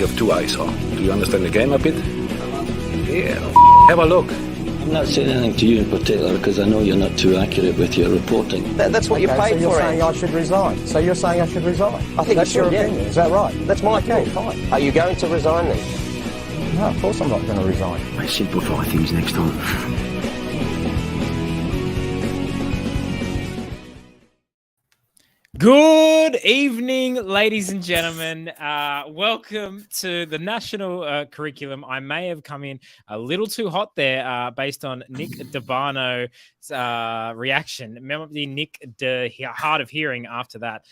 You have two eyes, huh? Do you understand the game a bit? Yeah, have a look. I'm not saying anything to you in particular because I know you're not too accurate with your reporting. That's what you paid so you're for. saying I should resign. So you're saying I should resign. I think that's you your should, opinion. Is that right? That's my Okay, opinion. fine. Are you going to resign then? No, of course I'm not going to resign. Let's simplify things next time. Good evening, ladies and gentlemen. Welcome to the national curriculum. I may have come in a little too hot there based on Nick Debano's reaction. Remember the Nick hard of hearing after that.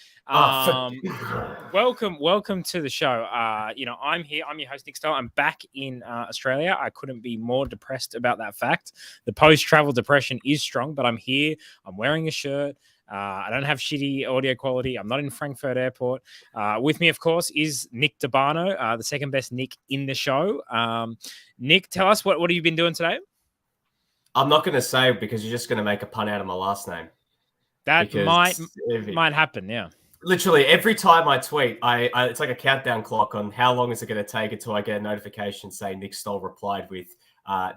Welcome to the show. I'm here. I'm your host, Nick Stoll. I'm back in Australia. I couldn't be more depressed about that fact. The post-travel depression is strong, but I'm here. I'm wearing a shirt. I don't have shitty audio quality. I'm not in Frankfurt Airport. With me, of course, is Nick Debano, the second best Nick in the show. Nick, tell us what have you been doing today? I'm not going to say because you're just going to make a pun out of my last name. That might happen, yeah. Literally, every time I tweet, it's like a countdown clock on how long is it going to take until I get a notification saying Nick Stoll replied with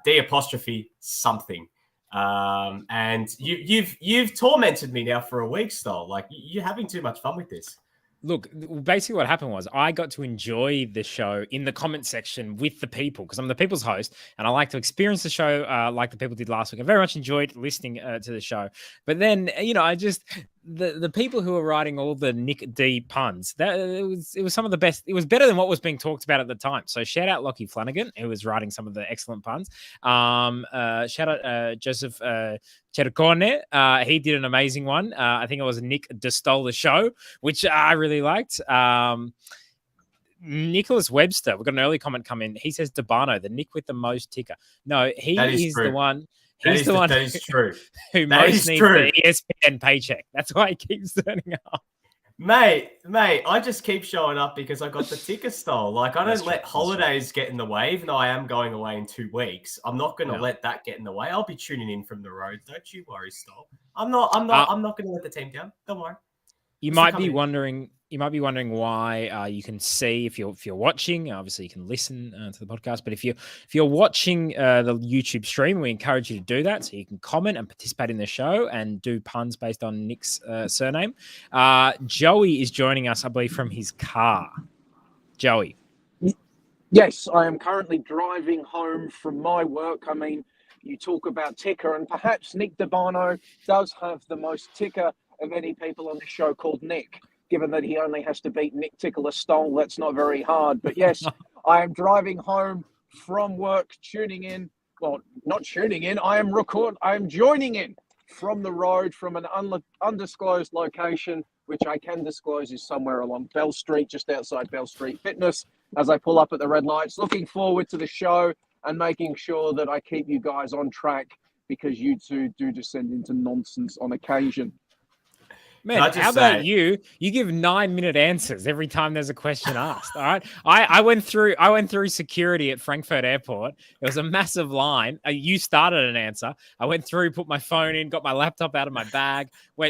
D' something. And you've tormented me now for a week, Stoll. Like, you're having too much fun with this. Look, basically what happened was I got to enjoy the show in the comment section with the people because I'm the people's host and I like to experience the show like the people did last week. I very much enjoyed listening to the show. But then, the people who were writing all the Nick D puns, it was some of the best. It was better than what was being talked about at the time. So shout out Lockie Flanagan, who was writing some of the excellent puns. Shout out Joseph Cercone. He did an amazing one. I think it was Nick stole the show, which I really liked. Nicholas Webster, we've got an early comment come in. He says Debano, the Nick with the most ticker. No, he is the one. He's the one that is true. who most needs the ESPN paycheck. That's why he keeps turning up. Mate, I just keep showing up because I got the ticker Stoll. Like, I don't let holidays get in the way, even though I am going away in 2 weeks. I'm not going to let that get in the way. I'll be tuning in from the road. Don't you worry, Stoll. I'm not going to let the team down. Don't worry. You might be wondering why you can see if you're watching. Obviously, you can listen to the podcast, but if you're watching the YouTube stream, we encourage you to do that so you can comment and participate in the show and do puns based on Nick's surname. Joey is joining us, I believe, from his car. Joey. Yes, I am currently driving home from my work. I mean, you talk about ticker, and perhaps Nick Debano does have the most ticker of any people on this show called Nick. Given that he only has to beat Nick Tickler Stoll, that's not very hard. But yes, I am driving home from work, tuning in. Well, not tuning in. I am joining in from the road from an undisclosed location, which I can disclose is somewhere along Bell Street, just outside Bell Street Fitness, as I pull up at the red lights. Looking forward to the show and making sure that I keep you guys on track because you two do descend into nonsense on occasion. Man, how about you? You give 9-minute answers every time there's a question asked. All right. I went through security at Frankfurt Airport. It was a massive line. You started an answer. I went through, put my phone in, got my laptop out of my bag,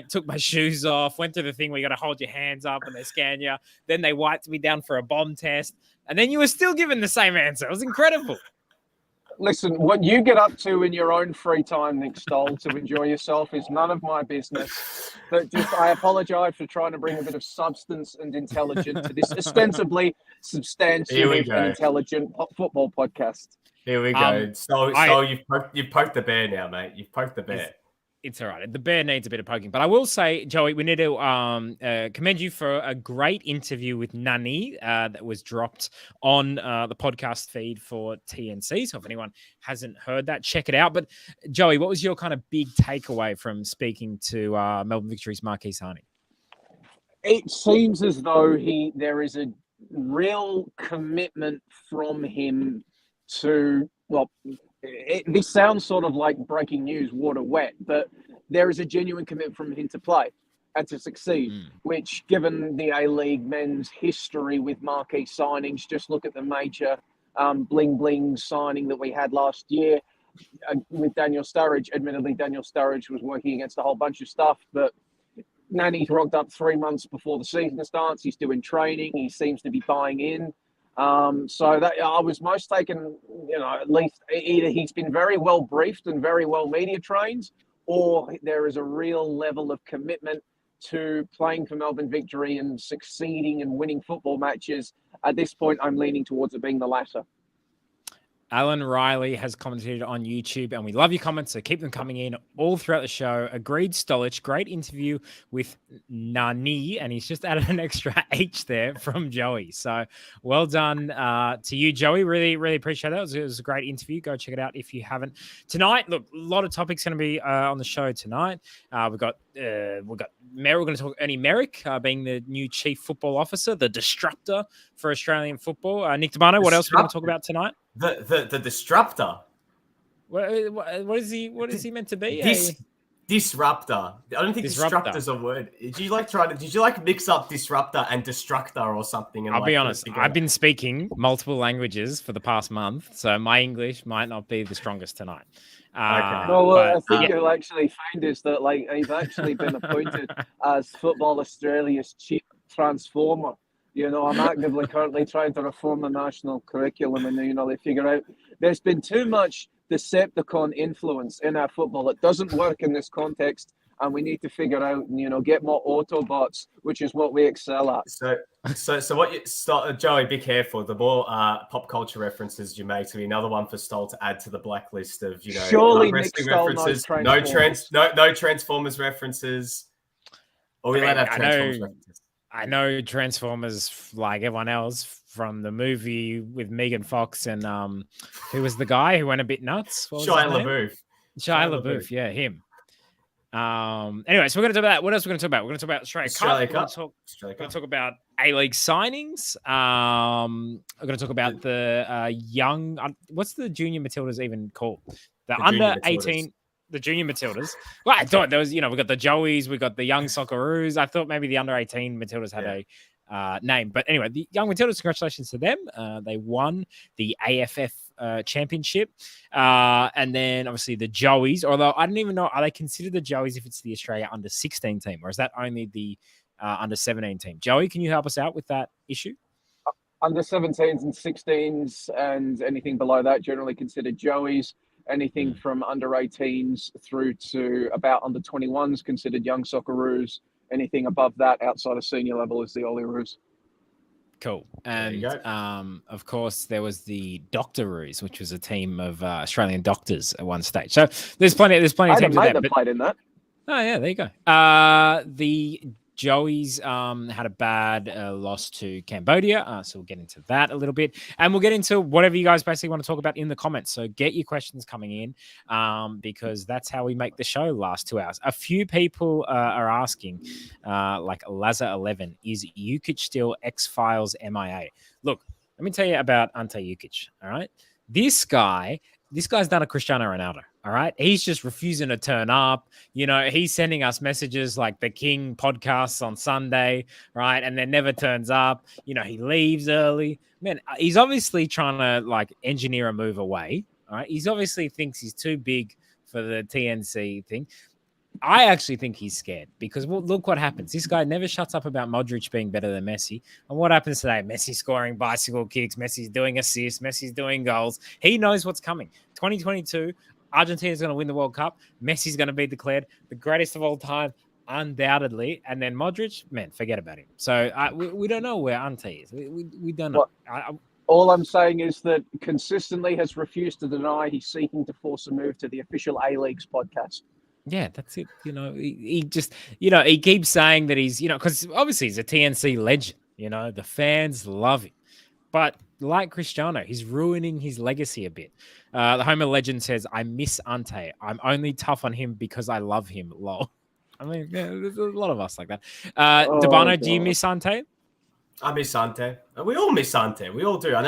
took my shoes off, went through the thing where you got to hold your hands up and they scan you. Then they wiped me down for a bomb test. And then you were still given the same answer. It was incredible. Listen, what you get up to in your own free time, Nick Stoll, to enjoy yourself is none of my business. But I apologize for trying to bring a bit of substance and intelligence to this ostensibly substantive and intelligent football podcast. Here we go. So you've poked the bear now, mate. You've poked the bear. It's all right. The bear needs a bit of poking. But I will say, Joey, we need to commend you for a great interview with Nani that was dropped on the podcast feed for TNC. So if anyone hasn't heard that, check it out. But Joey, what was your kind of big takeaway from speaking to Melbourne Victory's Marquis Sani? It seems as though there is a real commitment from him to, this sounds sort of like breaking news, water wet, but there is a genuine commitment from him to play and to succeed, which, given the A-League men's history with marquee signings, just look at the major bling-bling signing that we had last year with Daniel Sturridge. Admittedly, Daniel Sturridge was working against a whole bunch of stuff, but Nani's rocked up 3 months before the season starts. He's doing training. He seems to be buying in. So that I was most taken, at least either he's been very well briefed and very well media trained, or there is a real level of commitment to playing for Melbourne Victory and succeeding and winning football matches. At this point, I'm leaning towards it being the latter. Alan Riley has commented on YouTube, and we love your comments, so keep them coming in all throughout the show. Agreed, Stolich. Great interview with Nani, and he's just added an extra H there from Joey. So well done to you, Joey. Really, really appreciate that. It was a great interview. Go check it out if you haven't. Tonight, look, a lot of topics going to be on the show tonight. We're going to talk Ernie Merrick being the new chief football officer, the disruptor for Australian football. Nick Dabano, what else are we going to talk about tonight? The disruptor. What is he? What is he meant to be? Disruptor. I don't think disruptor is a word. Did you like mix up disruptor and destructor or something? And I'll be honest. I've been speaking multiple languages for the past month, so my English might not be the strongest tonight. Okay. No, what I think you'll actually find is that he's actually been appointed as Football Australia's chief transformer. I'm actively currently trying to reform the national curriculum, and they figure out there's been too much Decepticon influence in our football. It doesn't work in this context, and we need to figure out and get more Autobots, which is what we excel at. So what you start, Joey? Be careful. The more pop culture references you make, to be another one for Stoll to add to the blacklist of surely wrestling references. No Transformers references. Or we let have Transformers references. I know Transformers like everyone else from the movie with Megan Fox and who was the guy who went a bit nuts? Shia LaBeouf. Shia LaBeouf, yeah, him. Anyway, so we're going to talk about that. What else are we going to talk about? We're going to talk about Australia Cup. We're going to talk about A-League signings. We're going to talk about the young... what's the Junior Matildas even called? The under 18... The Junior Matildas. Well, I thought there was, we got the Joeys, we got the Young Socceroos. I thought maybe the under 18 Matildas had a name. But anyway, the Young Matildas, congratulations to them. They won the AFF championship. And then obviously the Joeys, although I don't even know, are they considered the Joeys if it's the Australia under 16 team, or is that only the under 17 team? Joey, can you help us out with that issue? Under 17s and 16s and anything below that generally considered Joeys. Anything from under 18s through to about under 21s considered Young Socceroos. Anything above that outside of senior level is the Olyroos. Cool. And of course, there was the Doctoroos, which was a team of Australian doctors at one stage. So there's plenty of teams that played in that. Oh yeah, there you go. The Joeys had a bad loss to Cambodia, so we'll get into that a little bit, and we'll get into whatever you guys basically want to talk about in the comments. So get your questions coming in, because that's how we make the show last 2 hours. A few people are asking, like Lazar11, is Jukic still X-Files MIA? Look, let me tell you about Ante Jukic. All right, this guy's done a Cristiano Ronaldo. All right. He's just refusing to turn up. He's sending us messages like the King podcasts on Sunday, right? And then never turns up. He leaves early. Man, he's obviously trying to engineer a move away. All right. He's obviously thinks he's too big for the TNC thing. I actually think he's scared because look what happens. This guy never shuts up about Modric being better than Messi. And what happens today? Messi scoring bicycle kicks. Messi's doing assists. Messi's doing goals. He knows what's coming. 2022, Argentina's going to win the World Cup. Messi's going to be declared the greatest of all time, undoubtedly. And then Modric, man, forget about him. So we don't know where Ante is. We don't know. All I'm saying is that consistently has refused to deny he's seeking to force a move to the official A-Leagues podcast. Yeah, that's it. He just, he keeps saying that he's, because obviously he's a TNC legend. The fans love him. But like Cristiano, he's ruining his legacy a bit. The Homer legend says, I miss Ante. I'm only tough on him because I love him. Lol. I mean, yeah, there's a lot of us like that. Dabano, do you miss Ante? I miss Ante. We all miss Ante. We all do. I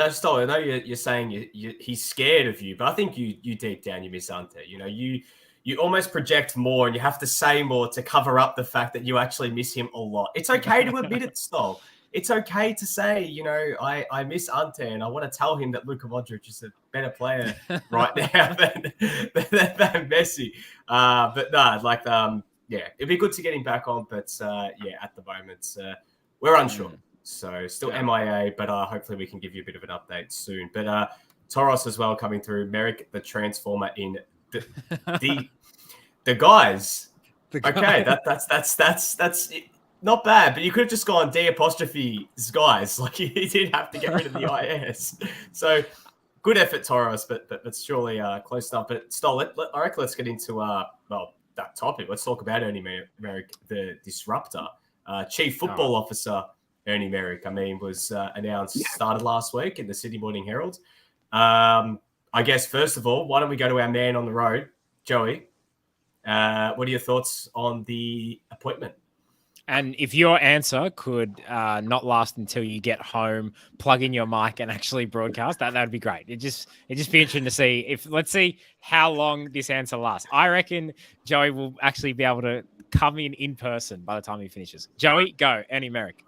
know you're saying he's scared of you, but I think you deep down, you miss Ante. You almost project more and you have to say more to cover up the fact that you actually miss him a lot. It's okay to admit it, Stoll. It's okay to say, I miss Ante and I want to tell him that Luka Modric is a better player right now than Messi. But no, it'd be good to get him back on. But at the moment, we're unsure. So still MIA, but hopefully we can give you a bit of an update soon. But Toros as well coming through. Merrick the Transformer in the guys. Okay, that's not bad, but you could have just gone D apostrophe guys. Like you didn't have to get rid of the IS. So good effort, Toros, but surely close enough. But Stoll, I reckon let's get into that topic. Let's talk about Ernie Merrick, the disruptor, Chief Football Officer Ernie Merrick. I mean, was announced started last week in the Sydney Morning Herald. I guess first of all, why don't we go to our man on the road, Joey? What are your thoughts on the appointment? And if your answer could not last until you get home, plug in your mic and actually broadcast, that'd be great. It'd just be interesting to see let's see how long this answer lasts. I reckon Joey will actually be able to come in person by the time he finishes. Joey, go. Ernie Merrick.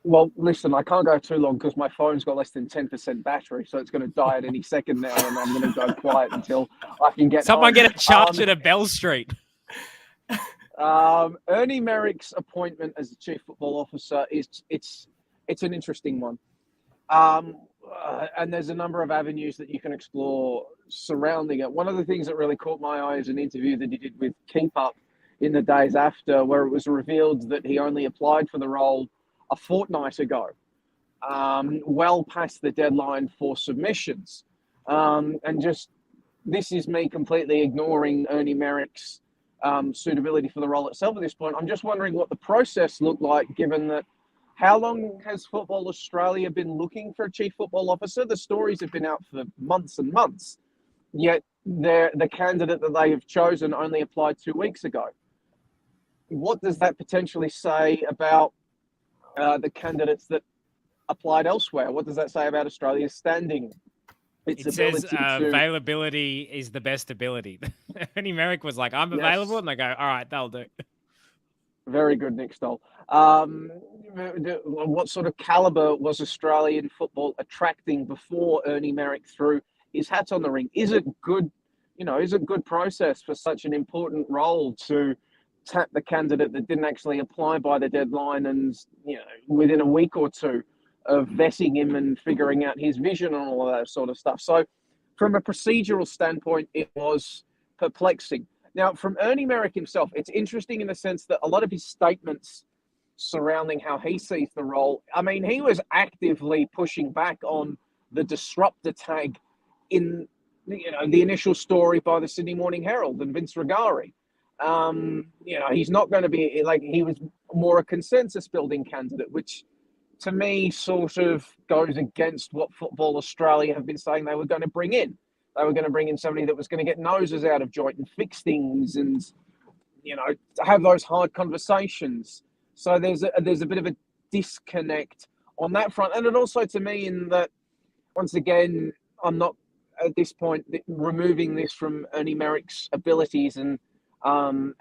Well, listen, I can't go too long because my phone's got less than 10% battery, so it's going to die at any second now, and I'm going to go quiet until I can get Someone home. Get a charge at a Bell Street. Ernie Merrick's appointment as the Chief Football Officer it's an interesting one. And there's a number of avenues that you can explore surrounding it. One of the things that really caught my eye is an interview that he did with Keep Up in the days after, where it was revealed that he only applied for the role a fortnight ago, well past the deadline for submissions. And just, this is me completely ignoring Ernie Merrick's suitability for the role itself at this point. I'm just wondering what the process looked like, given that how long has Football Australia been looking for a Chief Football Officer? The stories have been out for months and months, yet the candidate that they have chosen only applied 2 weeks ago. What does that potentially say about the candidates that applied elsewhere? What does that say about Australia's standing? It says availability is the best ability. Ernie Merrick was like, I'm available. And they go, all right, that'll do. Very good, Nick Stoll. What sort of caliber was Australian football attracting before Ernie Merrick threw his hat on the ring? Is it good, is it good process for such an important role to tap the candidate that didn't actually apply by the deadline and, within a week or two of vetting him and figuring out his vision and all of that sort of stuff? So from a procedural standpoint, it was perplexing. Now, from Ernie Merrick himself, it's interesting in the sense that a lot of his statements surrounding how he sees the role, I mean, he was actively pushing back on the disruptor tag in, the initial story by the Sydney Morning Herald and Vince Regari. He's not going to be he was more a consensus building candidate, which to me sort of goes against what Football Australia have been saying they were going to bring in. They were going to bring in somebody that was going to get noses out of joint and fix things and, have those hard conversations. So there's a bit of a disconnect on that front. And it also, to me, in that, once again, I'm not at this point removing this from Ernie Merrick's abilities and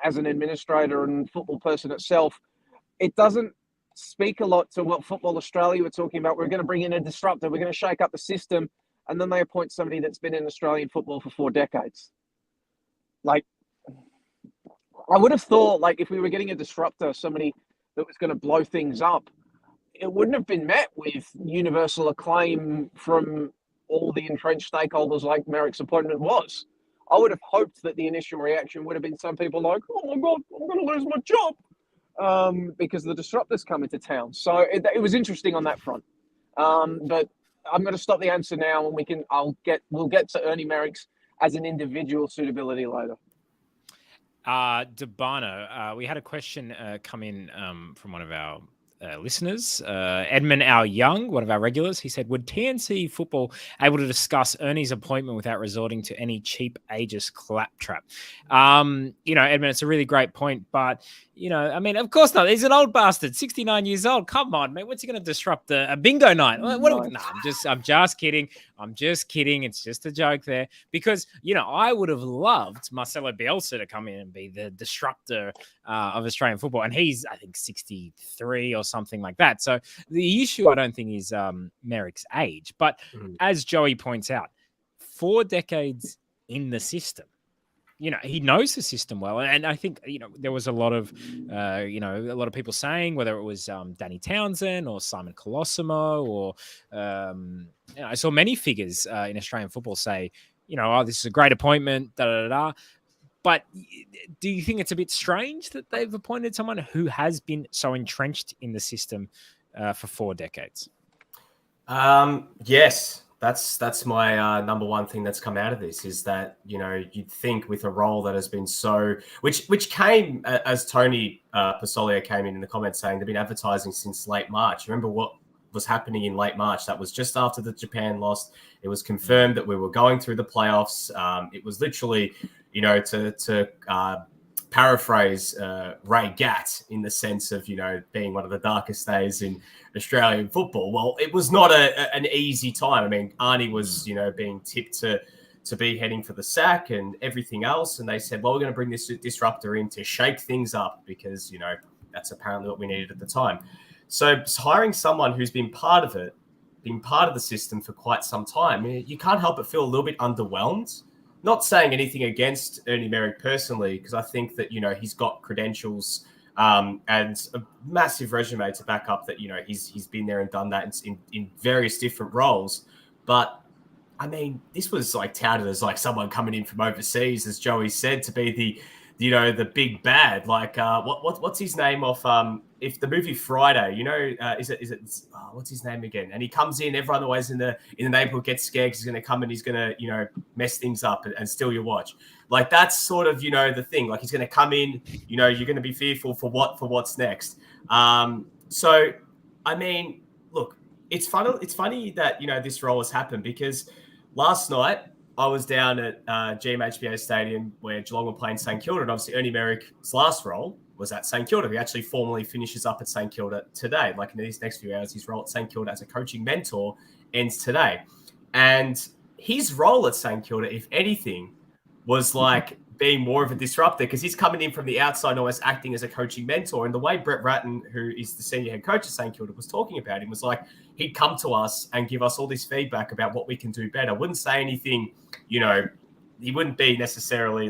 as an administrator and football person itself, it doesn't speak a lot to what Football Australia were talking about. We're going to bring in a disruptor. We're going to shake up the system. And then they appoint somebody that's been in Australian football for 4 decades. I would have thought, if we were getting a disruptor, somebody that was going to blow things up, it wouldn't have been met with universal acclaim from all the entrenched stakeholders like Merrick's appointment was. I would have hoped that the initial reaction would have been some people like, oh my God, I'm going to lose my job because the disruptors come into town. So it was interesting on that front. But I'm going to stop the answer now, and we'll get to Ernie Merrick's as an individual suitability later. Debano, we had a question come in from one of our listeners, Edmund Our Young, one of our regulars. He said, would TNC football able to discuss Ernie's appointment without resorting to any cheap ageist claptrap? Edmund, it's a really great point, but of course not. He's an old bastard, 69 years old. Come on, mate. What's he going to disrupt a bingo night? I'm just kidding. It's just a joke there because, I would have loved Marcelo Bielsa to come in and be the disruptor of Australian football. And he's, I think, 63 or something like that. So the issue, I don't think, is Merrick's age. But as Joey points out, 4 decades in the system, he knows the system well. And I think, there was a lot of, a lot of people saying, whether it was Danny Townsend or Simon Colosimo or, I saw many figures in Australian football say, oh, this is a great appointment, da da da da. But do you think it's a bit strange that they've appointed someone who has been so entrenched in the system for 4 decades? Yes, that's my number one thing that's come out of this is that, you'd think with a role that has been which came as Tony Pasolio came in the comments saying they've been advertising since late March. Remember what was happening in late March? That was just after the Japan loss. It was confirmed that we were going through the playoffs. It was literally, to paraphrase Ray Gatt in the sense of, being one of the darkest days in Australian football. Well, it was not an easy time. I mean, Arnie was, being tipped to be heading for the sack and everything else. And they said, well, we're going to bring this disruptor in to shake things up because, that's apparently what we needed at the time. So hiring someone who's been part of it, been part of the system for quite some time, you can't help but feel a little bit underwhelmed. Not saying anything against Ernie Merrick personally, because I think that, he's got credentials and a massive resume to back up that, he's been there and done that in various different roles. But, I mean, this was touted as someone coming in from overseas, as Joey said, to be the big bad. What's his name off if the movie Friday, is it what's his name again? And he comes in, everyone always in the neighborhood gets scared because he's going to come and he's going to, mess things up and steal your watch. That's sort of, the thing. He's going to come in, you're going to be fearful for what's next. So, I mean, look, it's funny that, this role has happened because last night I was down at GMHBA Stadium where Geelong were playing St Kilda, and obviously Ernie Merrick's last role was at St Kilda. He actually formally finishes up at St Kilda today. In these next few hours, his role at St Kilda as a coaching mentor ends today. And his role at St Kilda, if anything, was being more of a disruptor because he's coming in from the outside, almost acting as a coaching mentor. And the way Brett Ratton, who is the senior head coach at St Kilda, was talking about him was he'd come to us and give us all this feedback about what we can do better. Wouldn't say anything, he wouldn't be necessarily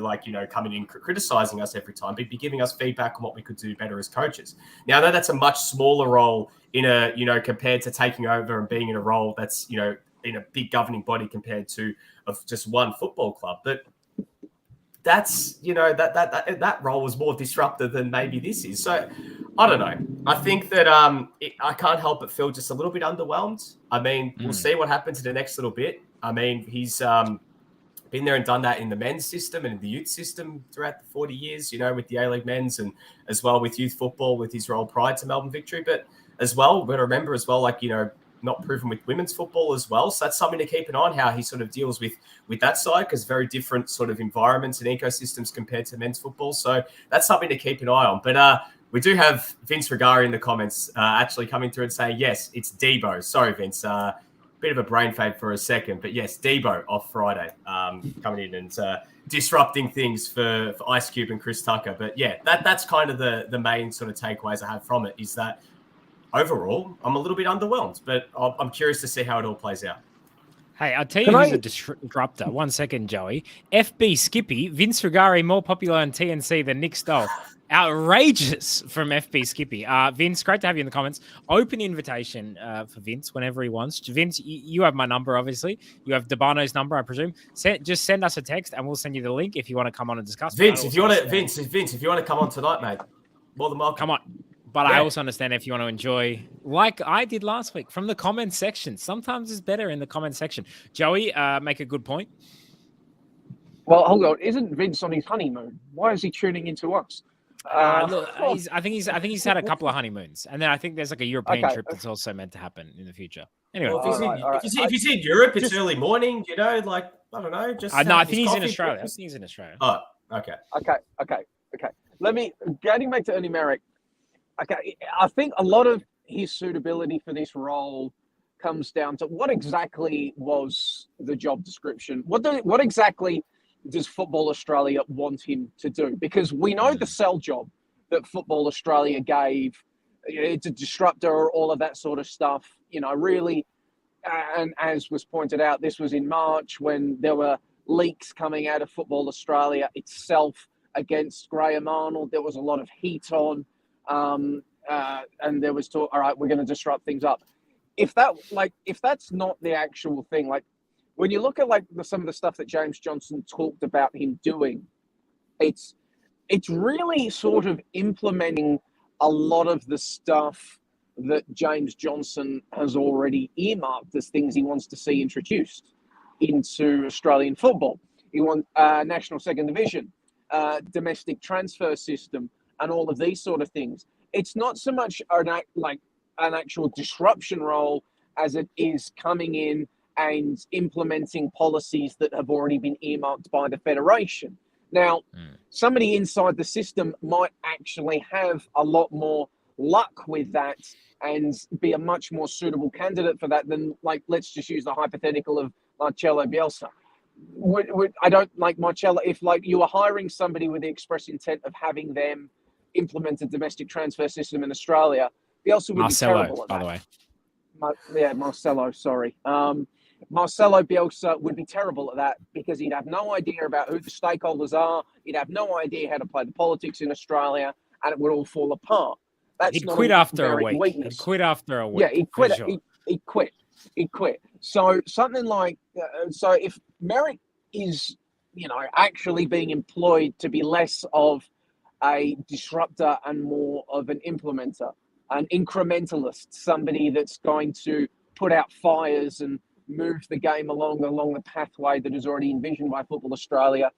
coming in criticizing us every time, but he'd be giving us feedback on what we could do better as coaches. Now, I know that's a much smaller role compared to taking over and being in a role that's, in a big governing body compared to of just one football club. But that's, that role was more disruptive than maybe this is. So I don't know. I think that I can't help but feel just a little bit underwhelmed. I mean, we'll see what happens in the next little bit. I mean, he's been there and done that in the men's system and in the youth system throughout the 40 years, with the A-League men's and as well with youth football with his role prior to Melbourne Victory. But as well, we've got to remember as well, not proven with women's football as well. So that's something to keep an eye on how he sort of deals with that side because very different sort of environments and ecosystems compared to men's football. So that's something to keep an eye on. But we do have Vince Regari in the comments actually coming through and saying, yes, it's Debo. Sorry, Vince. Bit of a brain fade for a second. But yes, Debo off Friday coming in and disrupting things for Ice Cube and Chris Tucker. But yeah, that's kind of the main sort of takeaways I have from it is that overall, I'm a little bit underwhelmed, but I'm curious to see how it all plays out. Hey, I'll tell you who's a disruptor. 1 second, Joey. FB Skippy, Vince Regari, more popular on TNC than Nick Stoll. Outrageous from FB Skippy. Vince, great to have you in the comments. Open invitation for Vince whenever he wants. Vince, you have my number, obviously. You have Debano's number, I presume. Just send us a text and we'll send you the link if you want to come on and discuss. Vince, if you want to come on tonight, mate, more than welcome. Come on. But yeah. I also understand if you want to enjoy, like I did last week, from the comment section. Sometimes it's better in the comment section. Joey, make a good point. Well, hold on. Isn't Vince on his honeymoon? Why is he tuning into us? Look, I think he's had a couple of honeymoons, and then I think there's a European trip that's also meant to happen in the future. Anyway, well, if he's in Europe, it's early morning. I don't know. Just no, I think he's in Australia. I think he's in Australia. Oh, okay. Let me getting back to Ernie Merrick. Okay, I think a lot of his suitability for this role comes down to what exactly was the job description. What exactly does Football Australia want him to do? Because we know the sell job that Football Australia gave. It's a disruptor, all of that sort of stuff. Really, and as was pointed out, this was in March when there were leaks coming out of Football Australia itself against Graham Arnold. There was a lot of heat on, and there was talk, all right, we're going to disrupt things up. If that's not the actual thing, like when you look at some of the stuff that James Johnson talked about him doing, it's really sort of implementing a lot of the stuff that James Johnson has already earmarked as things he wants to see introduced into Australian football. He wants national second division, domestic transfer system, and all of these sort of things. It's not so much an actual disruption role as it is coming in and implementing policies that have already been earmarked by the Federation. Now, somebody inside the system might actually have a lot more luck with that and be a much more suitable candidate for that than, let's just use the hypothetical of Marcelo Bielsa. I don't like Marcelo. If you were hiring somebody with the express intent of having them implement a domestic transfer system in Australia, Bielsa would be terrible at that. By the way. Marcelo, sorry. Marcelo Bielsa would be terrible at that because he'd have no idea about who the stakeholders are. He'd have no idea how to play the politics in Australia, and it would all fall apart. He'd quit after a week. Yeah, he'd quit. Sure. He'd quit. So something like so if Merrick is, actually being employed to be less of a disruptor and more of an implementer, an incrementalist, somebody that's going to put out fires and move the game along the pathway that is already envisioned by Football Australia,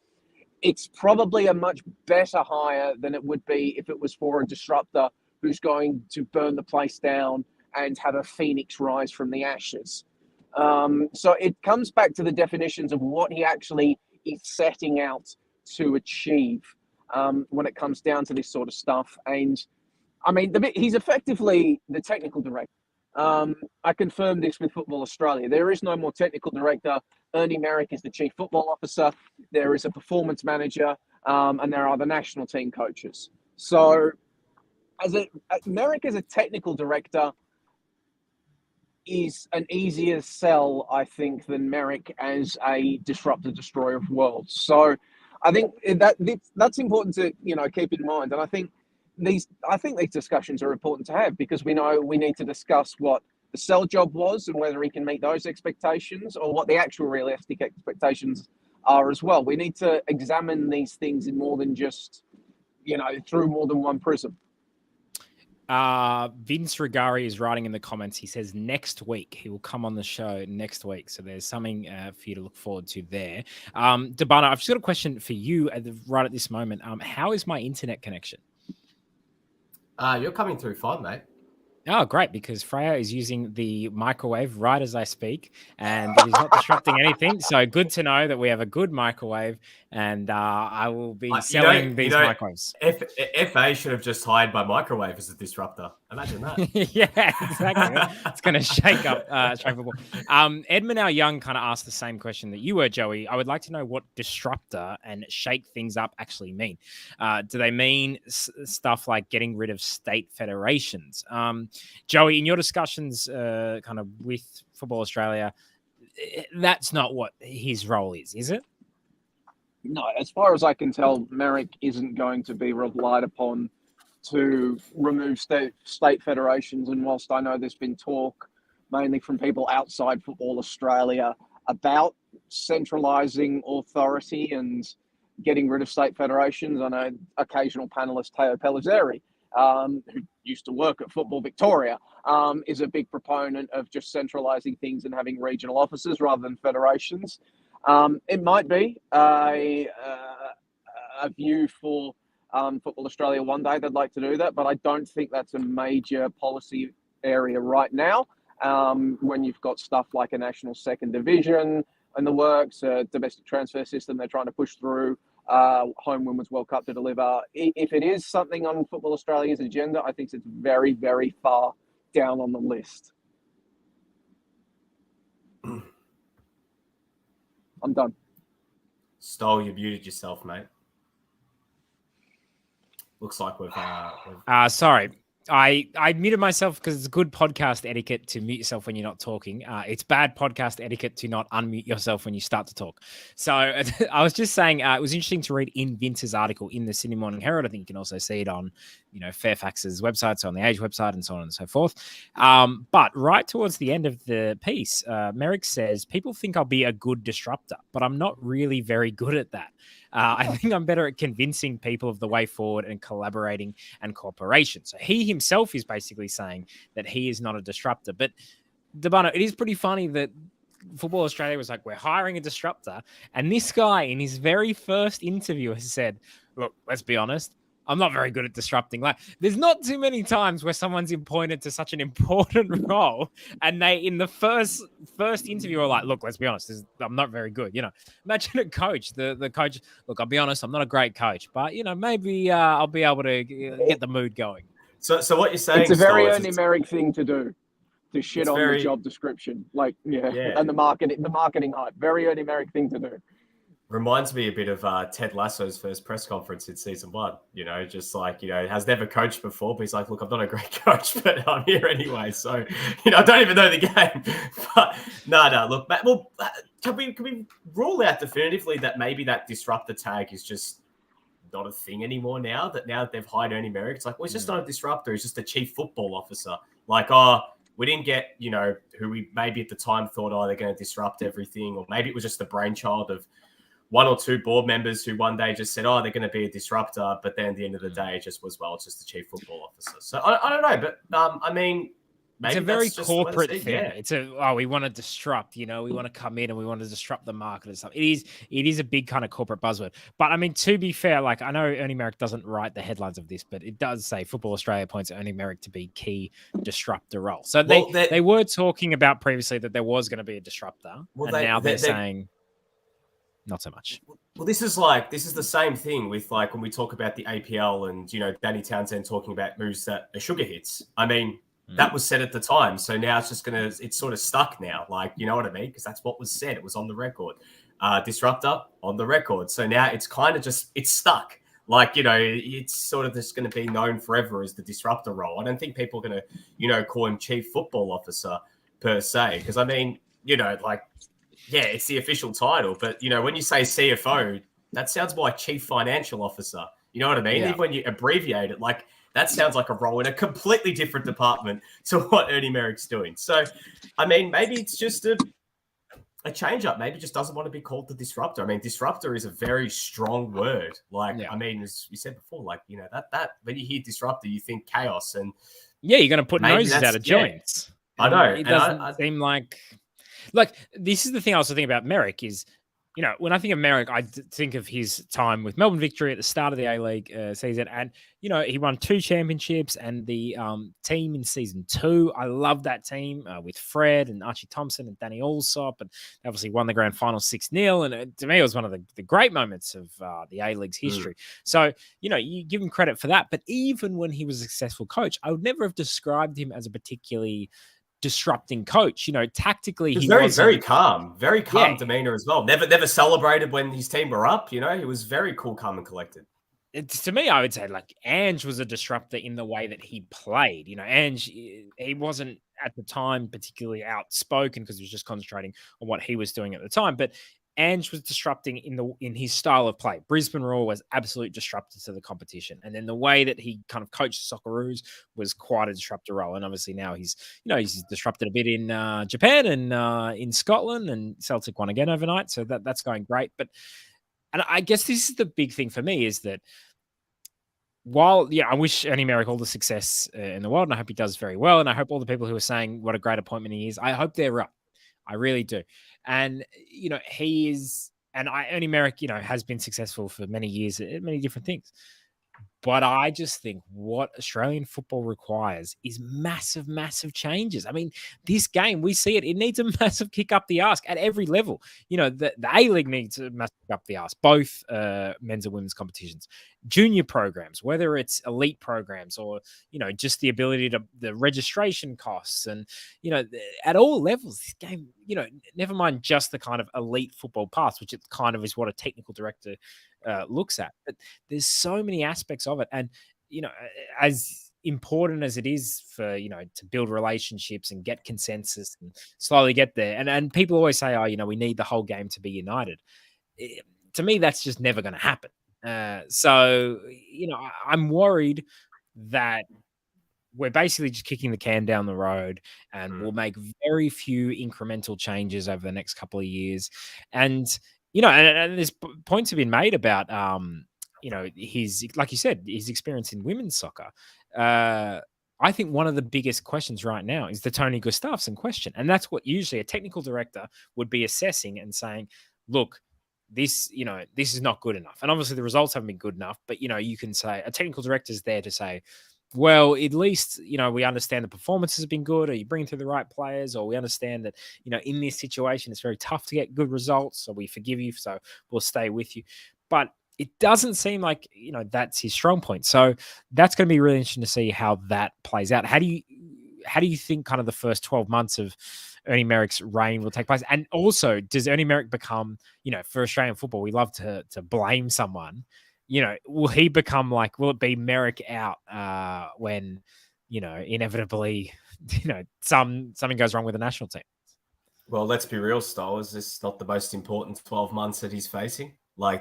it's probably a much better hire than it would be if it was for a disruptor who's going to burn the place down and have a phoenix rise from the ashes. So it comes back to the definitions of what he actually is setting out to achieve when it comes down to this sort of stuff. And I mean, he's effectively the technical director. I confirmed this with Football Australia. There is no more technical director. Ernie Merrick is the chief football officer. There is a performance manager, and there are the national team coaches. So Merrick as a technical director is an easier sell, I think, than Merrick as a disruptor, destroyer of worlds. So I think that's important to keep in mind. And I think these discussions are important to have because we know we need to discuss what the sell job was and whether he can meet those expectations or what the actual realistic expectations are as well. We need to examine these things in more than just, through more than one prism. Vince Rigari is writing in the comments. He says next week he will come on the show next week. So there's something for you to look forward to there. Debana, I've just got a question for you right at this moment. How is my internet connection? You're coming through fine, mate. Oh, great, because Freya is using the microwave right as I speak, and it is not disrupting anything. So good to know that we have a good microwave, and I will be selling these microwaves. FA should have just hired my microwave as a disruptor. Imagine that. Yeah, exactly. It's going to shake up football. Edmund Al Young kind of asked the same question that you were, Joey. I would like to know what disruptor and shake things up actually mean. Do they mean stuff like getting rid of state federations? Joey, in your discussions kind of with Football Australia, that's not what his role is it? No, as far as I can tell, Merrick isn't going to be relied upon to remove state federations. And whilst I know there's been talk, mainly from people outside Football Australia, about centralising authority and getting rid of state federations, I know occasional panellist Teo Pellizzeri, who used to work at Football Victoria, is a big proponent of just centralising things and having regional offices rather than federations. It might be a view for Football Australia one day they'd like to do that, but I don't think that's a major policy area right now. When you've got stuff like a national second division in the works, a domestic transfer system they're trying to push through, home Women's World Cup to deliver. If it is something on Football Australia's agenda, I think it's very, very far down on the list. I'm done. Stoll, you muted yourself, mate. Looks like we've sorry. I muted myself because it's good podcast etiquette to mute yourself when you're not talking. It's bad podcast etiquette to not unmute yourself when you start to talk. So I was just saying it was interesting to read in Vince's article in the Sydney Morning Herald. I think you can also see it on, Fairfax's website, so on the Age website and so on and so forth. But right towards the end of the piece, Merrick says, people think I'll be a good disruptor, but I'm not really very good at that. I think I'm better at convincing people of the way forward and collaborating and cooperation. So he himself is basically saying that he is not a disruptor. But Debano, it is pretty funny that Football Australia was like, we're hiring a disruptor. And this guy in his very first interview has said, look, let's be honest, I'm not very good at disrupting. Like, there's not too many times where someone's appointed to such an important role, and they, in the first interview, are like, "Look, let's be honest, I'm not very good." Imagine a coach. The coach, look, I'll be honest, I'm not a great coach, but maybe I'll be able to get the mood going. So what you're saying? It's a very Ernie Merrick thing to do, to shit on the job description, and the marketing hype. Very Ernie Merrick thing to do. Reminds me a bit of Ted Lasso's first press conference in season 1. Just like, has never coached before, but he's like, look, I'm not a great coach, but I'm here anyway. So, I don't even know the game. But no, look, Matt, well, can we rule out definitively that maybe that disruptor tag is just not a thing anymore now that they've hired Ernie Merrick? It's like, well, he's just not a disruptor. He's just a chief football officer. Like, we didn't get, who we maybe at the time thought, they're going to disrupt everything. Or maybe it was just the brainchild of one or two board members who one day just said, they're going to be a disruptor. But then at the end of the day, it just was, it's just the chief football officer. So I don't know. But maybe it's a very corporate thing. Yeah. It's we want to disrupt, we want to come in and we want to disrupt the market and stuff. It is a big kind of corporate buzzword. But to be fair, like, I know Ernie Merrick doesn't write the headlines of this, but it does say Football Australia appoints Ernie Merrick to be key disruptor role. So they were talking about previously that there was going to be a disruptor. Now they're saying not so much. Well, this is the same thing with, like, when we talk about the APL and, Danny Townsend talking about moves that are sugar hits. That was said at the time. So now it's sort of stuck now. Like, you know what I mean? Because that's what was said. It was on the record. Disruptor on the record. So now it's kind of it's stuck. Like, it's sort of just going to be known forever as the disruptor role. I don't think people are going to, call him chief football officer per se. Because, it's the official title. But, when you say CFO, that sounds more like chief financial officer. You know what I mean? Yeah. Even when you abbreviate it, like, that sounds like a role in a completely different department to what Ernie Merrick's doing. So, maybe it's just a change-up. Maybe just doesn't want to be called the disruptor. Disruptor is a very strong word. Like, yeah. As we said before, like, that when you hear disruptor, you think chaos. And yeah, you're going to put noses out of joints. I know. It doesn't seem like this is the thing I also think about Merrick is, when I think of Merrick, I think of his time with Melbourne Victory at the start of the A-League season. And, he won 2 championships and the team in season 2. I love that team with Fred and Archie Thompson and Danny Allsop. And they obviously won the grand final 6-0. And to me, it was one of the great moments of the A-League's history. So, you give him credit for that. But even when he was a successful coach, I would never have described him as a particularly disrupting coach. Tactically, he was very calm demeanor as well. Never celebrated when his team were up. He was very cool, calm, and collected. To me, I would say like Ange was a disruptor in the way that he played. Ange, he wasn't at the time particularly outspoken because he was just concentrating on what he was doing at the time. But Ange was disrupting in his style of play. Brisbane Roar was absolute disruptor to the competition. And then the way that he kind of coached Socceroos was quite a disruptor role. And obviously now he's disrupted a bit in Japan and in Scotland, and Celtic won again overnight. So that's going great. And I guess this is the big thing for me is that while, I wish Ernie Merrick all the success in the world, and I hope he does very well. And I hope all the people who are saying what a great appointment he is, I hope they're right. I really do. And, he is, and Ernie Merrick, has been successful for many years at many different things. But I just think what Australian football requires is massive, massive changes. This game, we see it. It needs a massive kick up the arse at every level. The A-League needs a massive kick up the arse, both men's and women's competitions. Junior programs, whether it's elite programs or, just the ability to the registration costs and, at all levels, this game, never mind just the kind of elite football pass, which it kind of is what a technical director looks at. But there's so many aspects of it. And, as important as it is for, to build relationships and get consensus and slowly get there. And people always say, oh, we need the whole game to be united. To me, that's just never going to happen. So, I'm worried that we're basically just kicking the can down the road, and we'll make very few incremental changes over the next couple of years. And, and there's points have been made about, his, like you said, his experience in women's soccer. I think one of the biggest questions right now is the Tony Gustafsson question. And that's what usually a technical director would be assessing and saying, look, this is not good enough. And obviously the results haven't been good enough, but, you can say a technical director is there to say, well, at least, we understand the performance has been good, or you bring through the right players, or we understand that, in this situation, it's very tough to get good results. So we forgive you. So we'll stay with you. But it doesn't seem like, that's his strong point. So that's going to be really interesting to see how that plays out. How do you think kind of the first 12 months of Ernie Merrick's reign will take place? And also, does Ernie Merrick become, for Australian football, we love to blame someone. Will he become will it be Merrick out when, inevitably, something goes wrong with the national team? Well, let's be real, Stoll. Is this not the most important 12 months that he's facing?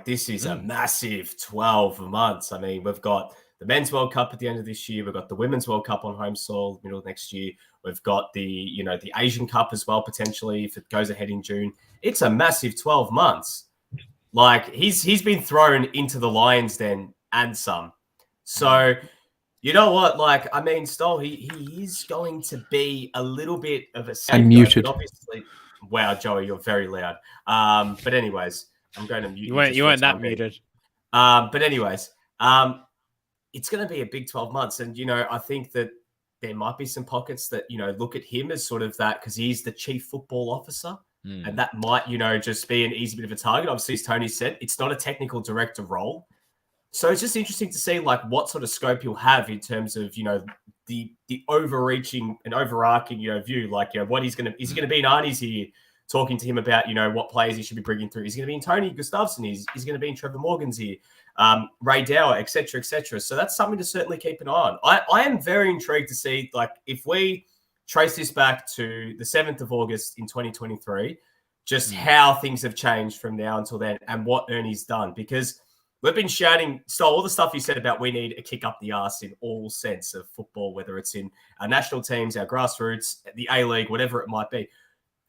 This is a massive 12 months. I mean, we've got the Men's World Cup at the end of this year. We've got the Women's World Cup on home soil middle of next year. We've got the Asian Cup as well, potentially, if it goes ahead in June. It's a massive 12 months. He's been thrown into the lion's den and some. So, you know what? Stoll, he is going to be a little bit of a scapegoat. And muted. Obviously, wow, Joey, you're very loud. But anyways, I'm going to mute you. You weren't that muted. But anyways, it's going to be a big 12 months. And, I think that there might be some pockets that, look at him as sort of that, because he's the chief football officer. And that might, just be an easy bit of a target. Obviously, as Tony said, it's not a technical director role. So it's just interesting to see what sort of scope he'll have in terms of, the overreaching and overarching, view. What is he going to be in Arnie's here talking to him about, what players he should be bringing through? Is he going to be in Tony Gustafsson? He's going to be in Trevor Morgan's here, Ray Dower, et cetera, et cetera. So that's something to certainly keep an eye on. I am very intrigued to see, if we trace this back to the 7th of August in 2023, just how things have changed from now until then and what Ernie's done. Because we've been shouting, all the stuff you said about we need a kick up the arse in all sense of football, whether it's in our national teams, our grassroots, the A-League, whatever it might be.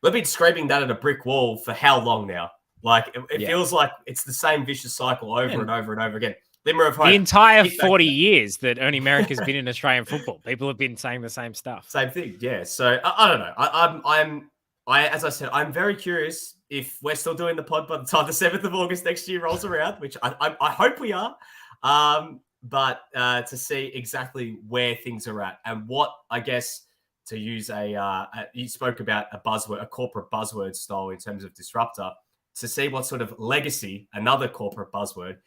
We've been screaming that at a brick wall for how long now? It feels like it's the same vicious cycle over and over and over again. The entire 40 years that Ernie Merrick has been in Australian football, people have been saying the same stuff. Same thing, yeah. So I don't know. As I said, I'm very curious if we're still doing the pod by the time the 7th of August next year rolls around, which I hope we are. But to see exactly where things are at and what, I guess, to use you spoke about a buzzword, a corporate buzzword style in terms of disruptor, to see what sort of legacy, another corporate buzzword,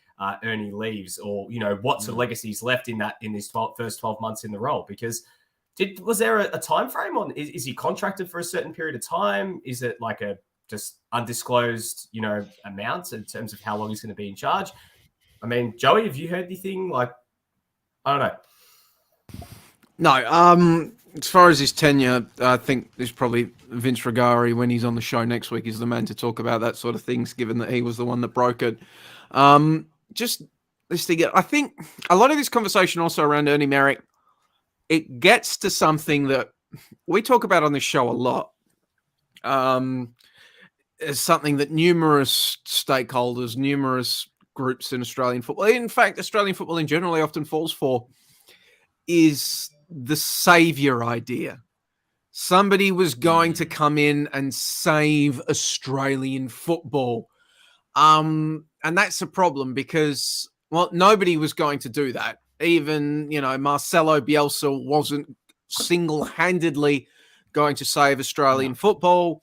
Ernie leaves, or what sort of legacy is left in this first 12 months in the role. Because was there a time frame on? Is he contracted for a certain period of time? Is it a just undisclosed amounts in terms of how long he's going to be in charge? I mean, Joey, have you heard anything? I don't know. No. As far as his tenure, I think there's probably Vince Regari, when he's on the show next week, is the man to talk about that sort of things, given that he was the one that broke it. Just this thing, I think a lot of this conversation also around Ernie Merrick, it gets to something that we talk about on this show a lot. As something that numerous stakeholders, numerous groups in Australian football, in fact, Australian football in general, often falls for, is the savior idea. Somebody was going to come in and save Australian football. And that's a problem because, nobody was going to do that. Even, Marcelo Bielsa wasn't single-handedly going to save Australian football.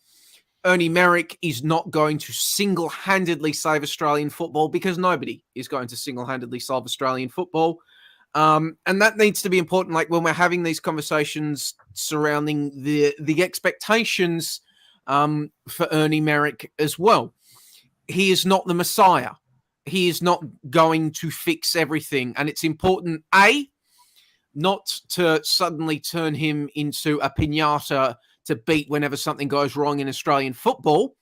Ernie Merrick is not going to single-handedly save Australian football because nobody is going to single-handedly solve Australian football. And that needs to be important. When we're having these conversations surrounding the expectations for Ernie Merrick as well. He is not the Messiah. He is not going to fix everything. And it's important, A, not to suddenly turn him into a piñata to beat whenever something goes wrong in Australian football.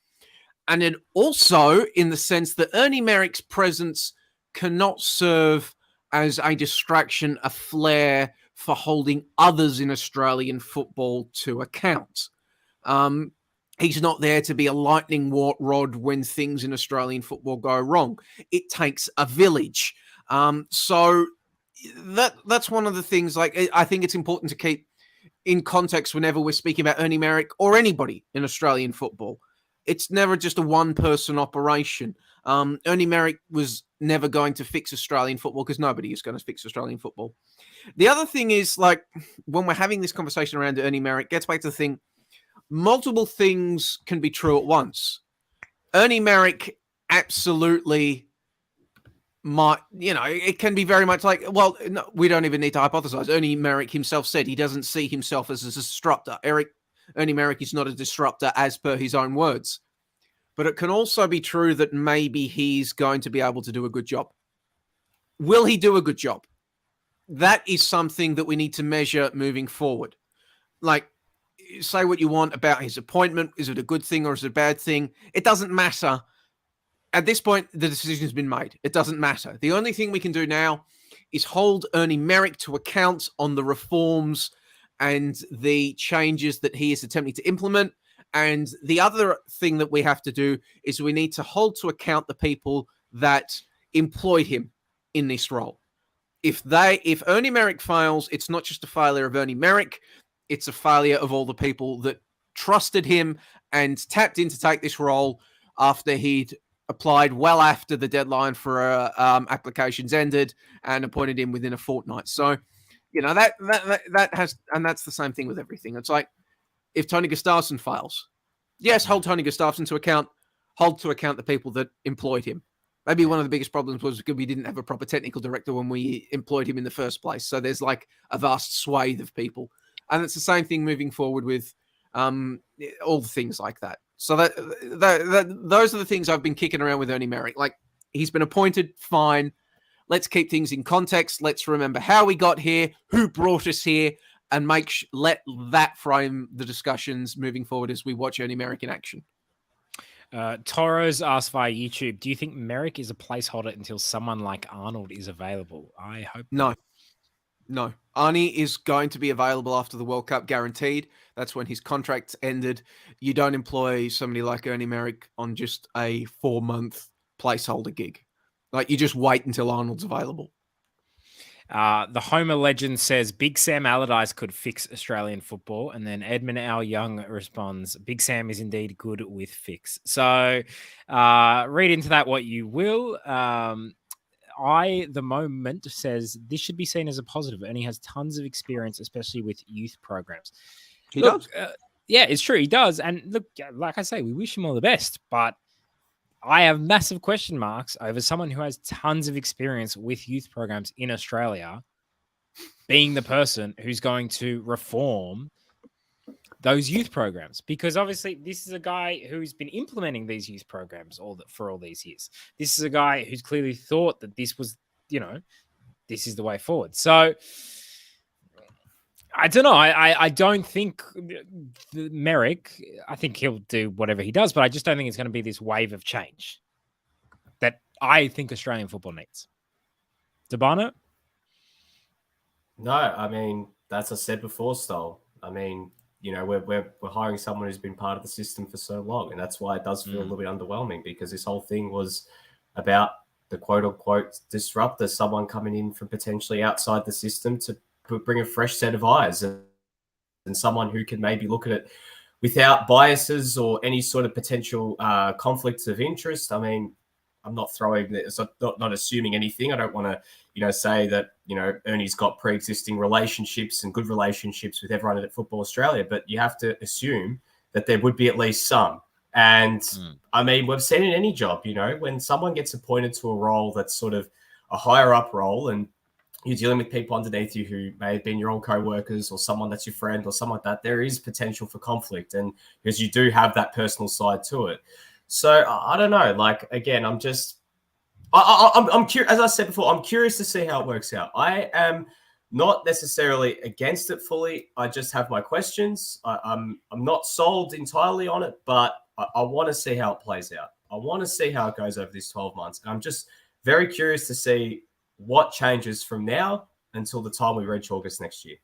And then also in the sense that Ernie Merrick's presence cannot serve as a distraction, a flair for holding others in Australian football to account. He's not there to be a lightning rod when things in Australian football go wrong. It takes a village. So that's one of the things. Like, I think it's important to keep in context whenever we're speaking about Ernie Merrick or anybody in Australian football. It's never just a one-person operation. Ernie Merrick was never going to fix Australian football because nobody is going to fix Australian football. The other thing is, like, when we're having this conversation around Ernie Merrick, gets back to the thing, multiple things can be true at once. Ernie Merrick absolutely might, it can be very much like, well, no, we don't even need to hypothesize. Ernie Merrick himself said he doesn't see himself as a disruptor. Ernie Merrick is not a disruptor as per his own words. But it can also be true that maybe he's going to be able to do a good job. Will he do a good job? That is something that we need to measure moving forward. Like, say what you want about his appointment. Is it a good thing or is it a bad thing? It doesn't matter. At this point, the decision's been made. It doesn't matter. The only thing we can do now is hold Ernie Merrick to account on the reforms and the changes that he is attempting to implement. And the other thing that we have to do is we need to hold to account the people that employed him in this role. If Ernie Merrick fails, it's not just a failure of Ernie Merrick, it's a failure of all the people that trusted him and tapped in to take this role after he'd applied well after the deadline for applications ended and appointed him within a fortnight. So, that has, and that's the same thing with everything. It's like, if Tony Gustafsson fails, yes, hold Tony Gustafsson to account, hold to account the people that employed him. Maybe one of the biggest problems was because we didn't have a proper technical director when we employed him in the first place. So there's like a vast swathe of people. And it's the same thing moving forward with all the things like that. So that those are the things I've been kicking around with Ernie Merrick. Like, he's been appointed, fine. Let's keep things in context. Let's remember how we got here, who brought us here, and let that frame the discussions moving forward as we watch Ernie Merrick in action. Toros asked via YouTube, do you think Merrick is a placeholder until someone like Arnold is available? I hope no. Arnie is going to be available after the World Cup, guaranteed. That's when his contract's ended. You don't employ somebody like Ernie Merrick on just a 4-month placeholder gig. Like, you just wait until Arnold's available. The Homer legend says Big Sam Allardyce could fix Australian football, and then Edmund Al Young responds, Big Sam is indeed good with fix. So read into that what you will. The moment says this should be seen as a positive, and he has tons of experience, especially with youth programs. He does. Yeah, it's true. He does. And look, like I say, we wish him all the best, but I have massive question marks over someone who has tons of experience with youth programs in Australia being the person who's going to reform those youth programs. Because obviously this is a guy who's been implementing these youth programs for all these years. This is a guy who's clearly thought that this was, this is the way forward. So I don't know. I don't think Merrick, I think he'll do whatever he does, but I just don't think it's going to be this wave of change that I think Australian football needs. Debano? No, I mean, as I said before, Stoll. I mean, we're hiring someone who's been part of the system for so long, and that's why it does feel a little bit underwhelming, because this whole thing was about the quote-unquote disruptor, someone coming in from potentially outside the system to bring a fresh set of eyes and someone who can maybe look at it without biases or any sort of potential conflicts of interest. I mean, I'm not not assuming anything. I don't want to, say that, Ernie's got pre-existing relationships and good relationships with everyone at Football Australia, but you have to assume that there would be at least some. And I mean, we've seen in any job, when someone gets appointed to a role that's sort of a higher up role, and you're dealing with people underneath you who may have been your own co-workers or someone that's your friend or something like that, there is potential for conflict, and because you do have that personal side to it. So I don't know. Like, again, I'm curious. As I said before, I'm curious to see how it works out. I am not necessarily against it fully. I just have my questions. I'm not sold entirely on it, but I want to see how it plays out. I want to see how it goes over these 12 months. I'm just very curious to see what changes from now until the time we reach August next year.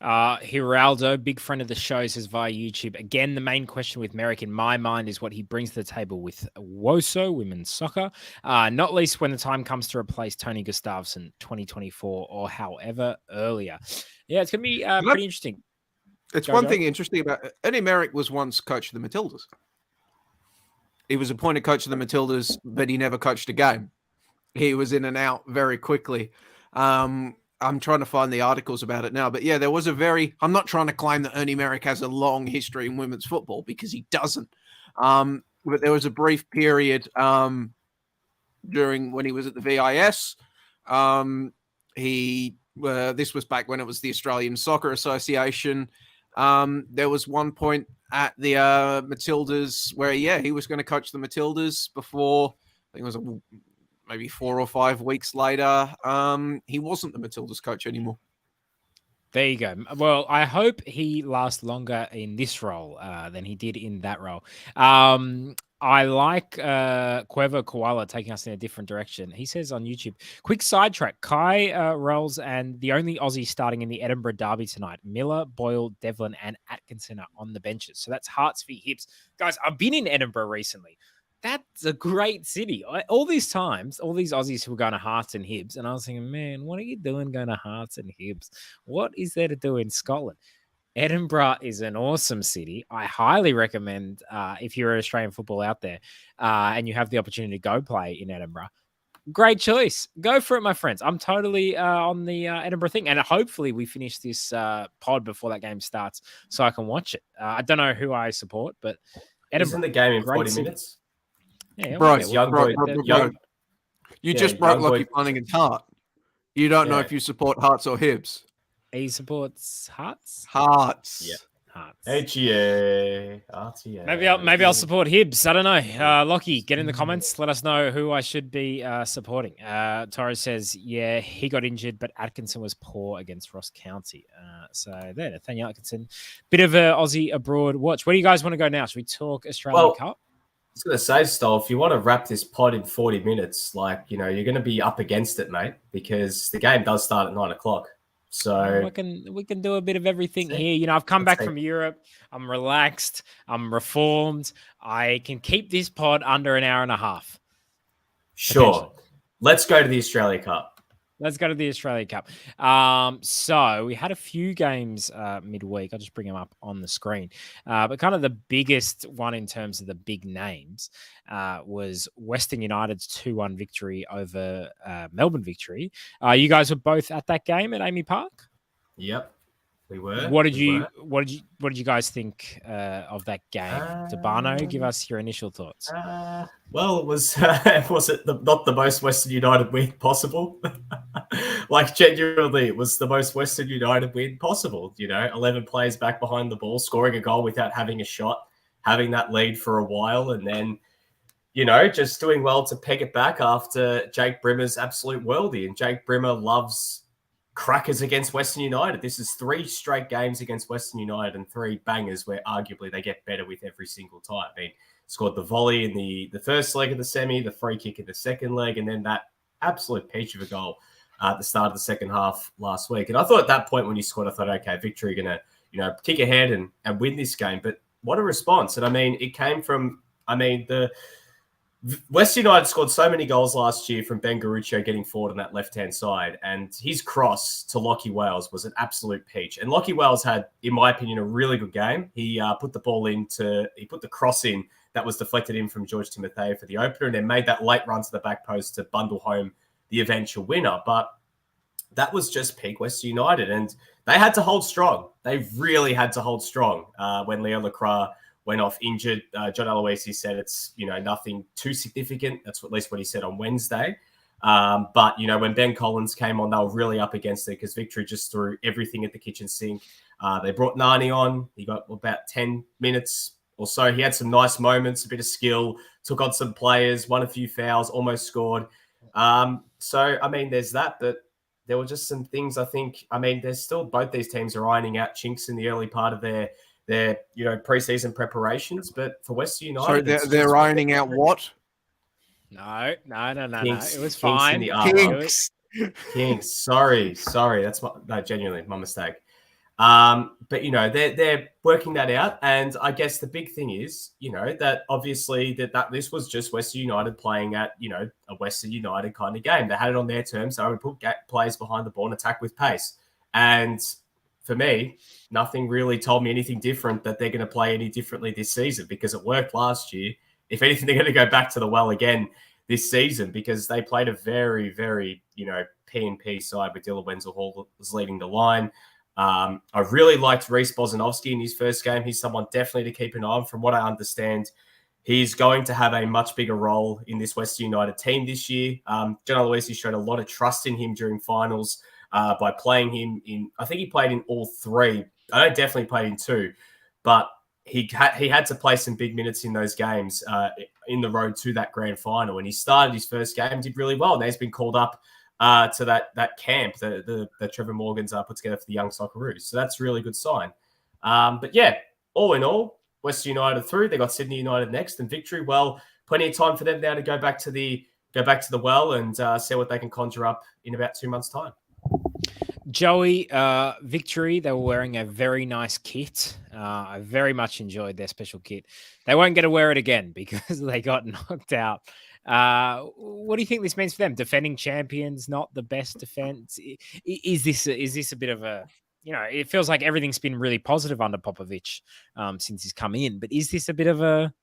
Hiraldo, big friend of the show, says via YouTube. Again, the main question with Merrick in my mind is what he brings to the table with WOSO, women's soccer, not least when the time comes to replace Tony Gustafsson 2024 or however earlier. Yeah, it's going to be pretty interesting. It's one thing interesting about Ernie Merrick was once coach of the Matildas. He was appointed coach of the Matildas, but he never coached a game. He was in and out very quickly. I'm trying to find the articles about it now, but yeah, there was I'm not trying to claim that Ernie Merrick has a long history in women's football because he doesn't. But there was a brief period during when he was at the VIS. This was back when it was the Australian Soccer Association. There was one point at the Matildas where, he was going to coach the Matildas before, I think it was maybe 4 or 5 weeks later, he wasn't the Matildas coach anymore. There you go. Well, I hope he lasts longer in this role than he did in that role. I like Cuervo Koala taking us in a different direction. He says on YouTube, quick sidetrack, Kai Rolls and the only Aussie starting in the Edinburgh Derby tonight. Miller, Boyle, Devlin, and Atkinson are on the benches. So that's Hearts v Hibs. Guys, I've been in Edinburgh recently. That's a great city. All these times, all these Aussies who were going to Hearts and Hibs, and I was thinking, man, what are you doing going to Hearts and Hibs? What is there to do in Scotland? Edinburgh is an awesome city. I highly recommend if you're an Australian football out there and you have the opportunity to go play in Edinburgh, great choice. Go for it, my friends. I'm totally on the Edinburgh thing, and hopefully we finish this pod before that game starts so I can watch it. I don't know who I support, but Edinburgh. Isn't the game in 40 minutes? Yeah, bro, young you just broke young Lockie boy. Flanagan's heart. You don't know if you support Hearts or Hibs. He supports Hearts. Hearts. Yeah. Hearts. HEA. RTA. Maybe I'll support Hibs. I don't know. Lockie, get in the comments. Let us know who I should be supporting. Torres says, yeah, he got injured, but Atkinson was poor against Ross County. So there, Nathaniel Atkinson. Bit of a Aussie abroad watch. Where do you guys want to go now? Should we talk Australian Cup? I was going to say, Stoll, if you want to wrap this pod in 40 minutes, you're going to be up against it, mate, because the game does start at 9 o'clock. So we can do a bit of everything here. I've come back from Europe. I'm relaxed. I'm reformed. I can keep this pod under an hour and a half. Sure. Let's go to the Australia Cup. Let's go to the Australia Cup. So we had a few games midweek. I'll just bring them up on the screen. But kind of the biggest one in terms of the big names was Western United's 2-1 victory over Melbourne Victory. You guys were both at that game at Amy Park? Yep, we were. What did you guys think of that game? Debano, give us your initial thoughts. Well, it was not the most Western United win possible? Genuinely, it was the most Western United win possible. 11 players back behind the ball, scoring a goal without having a shot, having that lead for a while, and then, just doing well to peg it back after Jake Brimmer's absolute worldie. And Jake Brimmer loves crackers against Western United. This is 3 straight games against Western United and 3 bangers where arguably they get better with every single time. I mean, scored the volley in the first leg of the semi, the free kick in the second leg, and then that absolute peach of a goal at the start of the second half last week. And I thought at that point when he scored, I thought, okay, Victory going to, kick ahead and win this game. But what a response. And it came from, the West United scored so many goals last year from Ben Garuccio getting forward on that left-hand side, and his cross to Lockie Wales was an absolute peach. And Lockie Wales had, in my opinion, a really good game. He put the cross in that was deflected in from George Timotheo for the opener, and then made that late run to the back post to bundle home the eventual winner. But that was just peak West United, and they had to hold strong. They really had to hold strong when Leo Lacroix went off injured. John Aloisi said it's, nothing too significant. That's at least what he said on Wednesday. But, when Ben Collins came on, they were really up against it because Victory just threw everything at the kitchen sink. They brought Nani on. He got about 10 minutes or so. He had some nice moments, a bit of skill, took on some players, won a few fouls, almost scored. There's that. But there were just some things I think. I mean, there's still both these teams are ironing out chinks in the early part of their preseason preparations. But for Western United, So they're ironing out what? No. Kinks, It was kinks in fine. the armor. Kinks. Kinks. Sorry. That's genuinely my mistake. But they're working that out, and I guess the big thing is, that obviously that this was just Western United playing at a Western United kind of game. They had it on their terms. They would put players behind the ball and attack with pace. And for me, nothing really told me anything different that they're going to play any differently this season, because it worked last year. If anything, they're going to go back to the well again this season, because they played a very, very P&P side with Dylan Wenzel-Hall was leading the line. I really liked Reece Bozanovsky in his first game. He's someone definitely to keep an eye on. From what I understand, he's going to have a much bigger role in this Western United team this year. John Aloisi showed a lot of trust in him during finals by playing him in, I think he played in all three. I know definitely played in two, but he had to play some big minutes in those games in the road to that grand final. And he started his first game, did really well. Now he's been called up to that camp that Trevor Morgan's put together for the young Socceroos. So that's a really good sign. But yeah, all in all, Western United through. They got Sydney United next, and Victory. Well, plenty of time for them now to go back to the well and see what they can conjure up in about 2 months' time. Joey, Victory, they were wearing a very nice kit. I very much enjoyed their special kit. They won't get to wear it again because they got knocked out. What do you think this means for them? Defending champions, not the best defense. Is this a bit of a, it feels like everything's been really positive under Popovic since he's come in, but is this a bit of a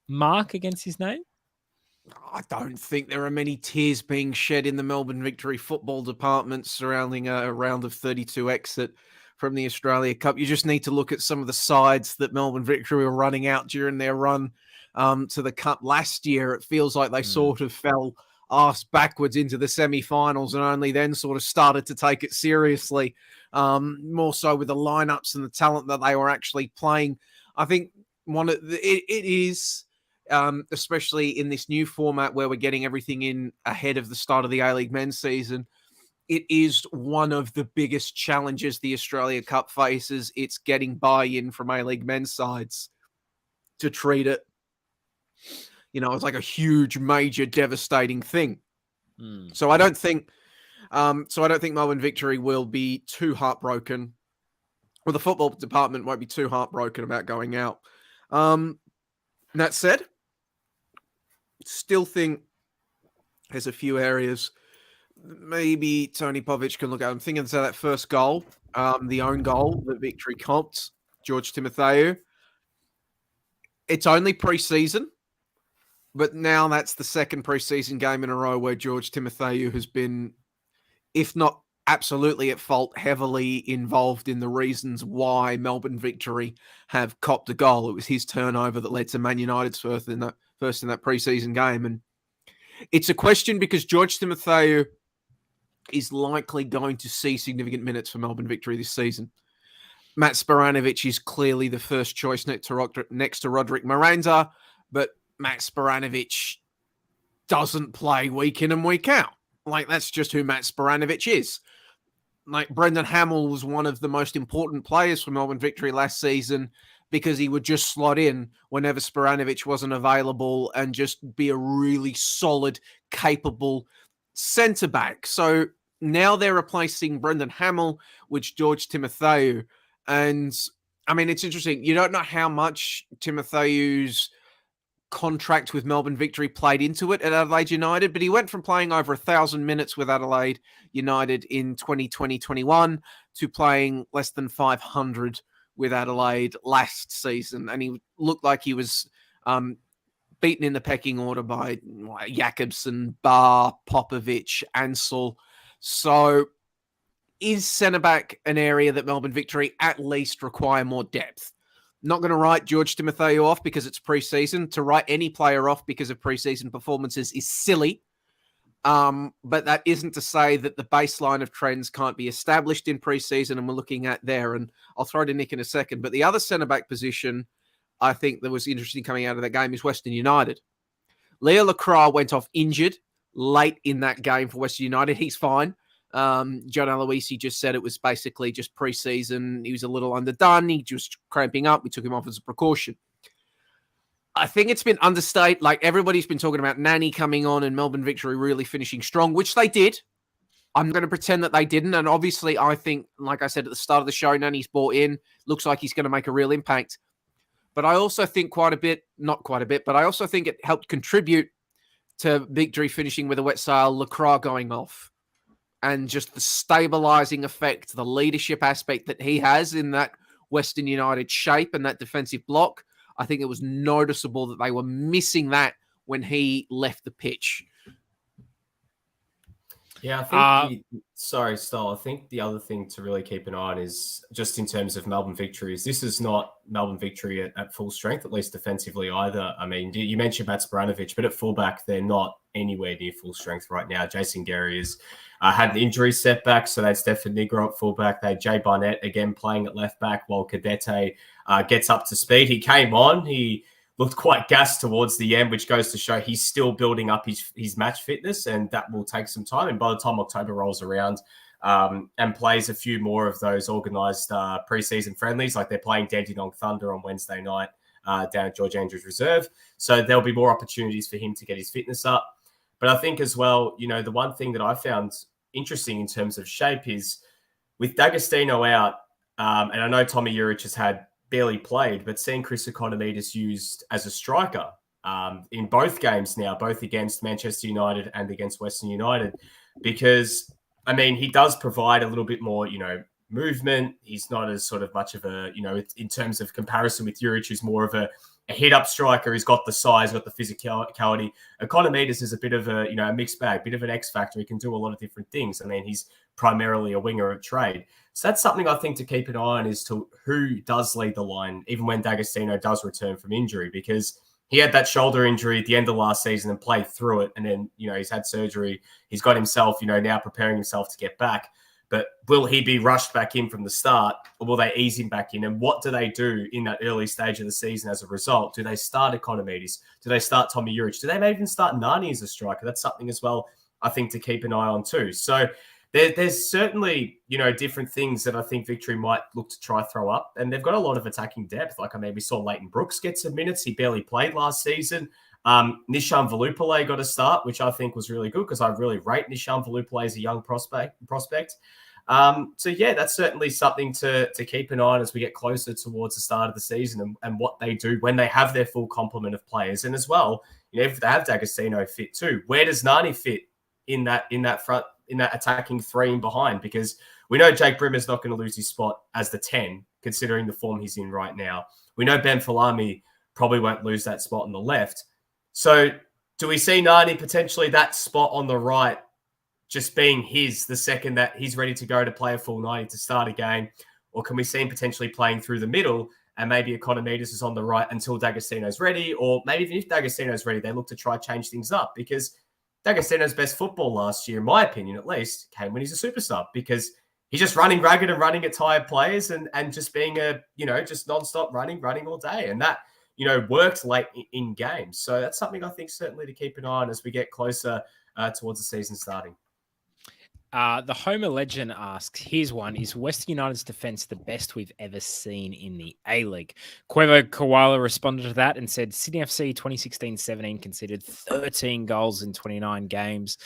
mark against his name? I don't think there are many tears being shed in the Melbourne Victory football department surrounding a round of 32 exit from the Australia Cup. You just need to look at some of the sides that Melbourne Victory were running out during their run to the Cup last year. It feels like they sort of fell arse backwards into the semi-finals and only then sort of started to take it seriously, more so with the lineups and the talent that they were actually playing. I think it is... especially in this new format where we're getting everything in ahead of the start of the A-League men's season, it is one of the biggest challenges the Australia Cup faces. It's getting buy-in from A-League men's sides to treat it, it's like a huge, major, devastating thing. So I don't think Melbourne Victory will be too heartbroken, or the football department won't be too heartbroken about going out. That said, still think there's a few areas maybe Tony Popovic can look at. I'm thinking so that first goal, the own goal that Victory comped, George Timotheou. It's only pre-season, but now that's the second pre-season game in a row where George Timotheou has been, if not absolutely at fault, heavily involved in the reasons why Melbourne Victory have copped a goal. It was his turnover that led to Man United's first in that pre-season game. And it's a question because George Timotheou is likely going to see significant minutes for Melbourne Victory this season. Matt Sporanovic is clearly the first choice next to Roderick Miranda, but Matt Sporanovic doesn't play week in and week out. Like, that's just who Matt Sporanovic is. Like, Brendan Hamill was one of the most important players for Melbourne Victory last season because he would just slot in whenever Sporanovic wasn't available and just be a really solid, capable centre-back. So now they're replacing Brendan Hamill with George Timotheou. And, I mean, it's interesting. You don't know how much Timotheou's contract with Melbourne Victory played into it at Adelaide United, but he went from playing over 1,000 minutes with Adelaide United in 2020-21 to playing less than 500 with Adelaide last season. And he looked like he was beaten in the pecking order by Jakobsen, Barr, Popovic, Ansel. So is centre-back an area that Melbourne Victory at least require more depth? Not going to write George Timotheou off because it's pre-season. To write any player off because of pre-season performances is silly. But that isn't to say that the baseline of trends can't be established in pre-season, and we're looking at there. And I'll throw to Nick in a second. But the other centre-back position I think that was interesting coming out of that game is Western United. Leo Lacroix went off injured late in that game for Western United. He's fine. John Aloisi just said it was basically just pre-season. He was a little underdone. He just cramping up. We took him off as a precaution. I think it's been understated. Like, everybody's been talking about Nani coming on and Melbourne Victory really finishing strong, which they did. I'm going to pretend that they didn't. And obviously, I think, like I said at the start of the show, Nani's bought in. Looks like he's going to make a real impact. But I also think not quite a bit, but I also think it helped contribute to Victory finishing with a wet sail, Lacroix going off. And just the stabilizing effect, the leadership aspect that he has in that Western United shape and that defensive block. I think it was noticeable that they were missing that when he left the pitch. Yeah, I think sorry, Stoll. I think the other thing to really keep an eye on is just in terms of Melbourne Victory is this is not Melbourne Victory at full strength, at least defensively either. I mean, you mentioned Mats Branovic, but at fullback, they're not anywhere near full strength right now. Jason Gary has had an injury setback, so that's Stefan Negro at fullback. They had Jay Barnett again playing at left back while Cadete gets up to speed. He came on, he looked quite gassed towards the end, which goes to show he's still building up his match fitness, and that will take some time. And by the time October rolls around and plays a few more of those organised preseason friendlies, like they're playing Dandenong Thunder on Wednesday night down at George Andrews Reserve. So there'll be more opportunities for him to get his fitness up. But I think as well, you know, the one thing that I found interesting in terms of shape is with D'Agostino out, and I know Tommy Juric has had barely played, but seeing Chris Economidis used as a striker in both games now, both against Manchester United and against Western United, because, I mean, he does provide a little bit more, you know, movement. He's not as sort of much of a, you know, in terms of comparison with Juric, who's more of a hit-up striker. He's got the size, got the physicality. Economidis is a bit of a, you know, a mixed bag, bit of an X factor. He can do a lot of different things. I mean, he's primarily a winger of trade. So that's something I think to keep an eye on as to who does lead the line, even when D'Agostino does return from injury, because he had that shoulder injury at the end of last season and played through it. And then, you know, he's had surgery. He's got himself, you know, now preparing himself to get back. But will he be rushed back in from the start, or will they ease him back in? And what do they do in that early stage of the season as a result? Do they start Economidis? Do they start Tommy Juric? Do they maybe even start Nani as a striker? That's something as well, I think, to keep an eye on too. So there's certainly, you know, different things that I think Victory might look to try throw up. And they've got a lot of attacking depth. Like I maybe saw Leighton Brooks get some minutes. He barely played last season. Nishan Valupale got a start, which I think was really good because I really rate Nishan Valupale as a young prospect. So yeah, that's certainly something to keep an eye on as we get closer towards the start of the season and what they do when they have their full complement of players. And as well, you know, if they have D'Agostino fit too, where does Nani fit in that front, in that attacking three and behind? Because we know Jake Brimmer's not going to lose his spot as the 10, considering the form he's in right now. We know Ben Falami probably won't lose that spot on the left. So do we see Nani potentially that spot on the right just being his the second that he's ready to go to play a full 90 to start a game? Or can we see him potentially playing through the middle and maybe Economidis is on the right until D'Agostino's ready? Or maybe even if D'Agostino's ready, they look to try change things up, because D'Agostino's best football last year, in my opinion at least, came when he's a super sub, because he's just running ragged and running at tired players and just being a, you know, just nonstop running all day. And that, you know, worked late in games. So that's something I think certainly to keep an eye on as we get closer towards the season starting. The Homer Legend asks, here's one: is Western United's defense the best we've ever seen in the A-League? Cuevo Koala responded to that and said Sydney FC 2016-17 conceded 13 goals in 29 games,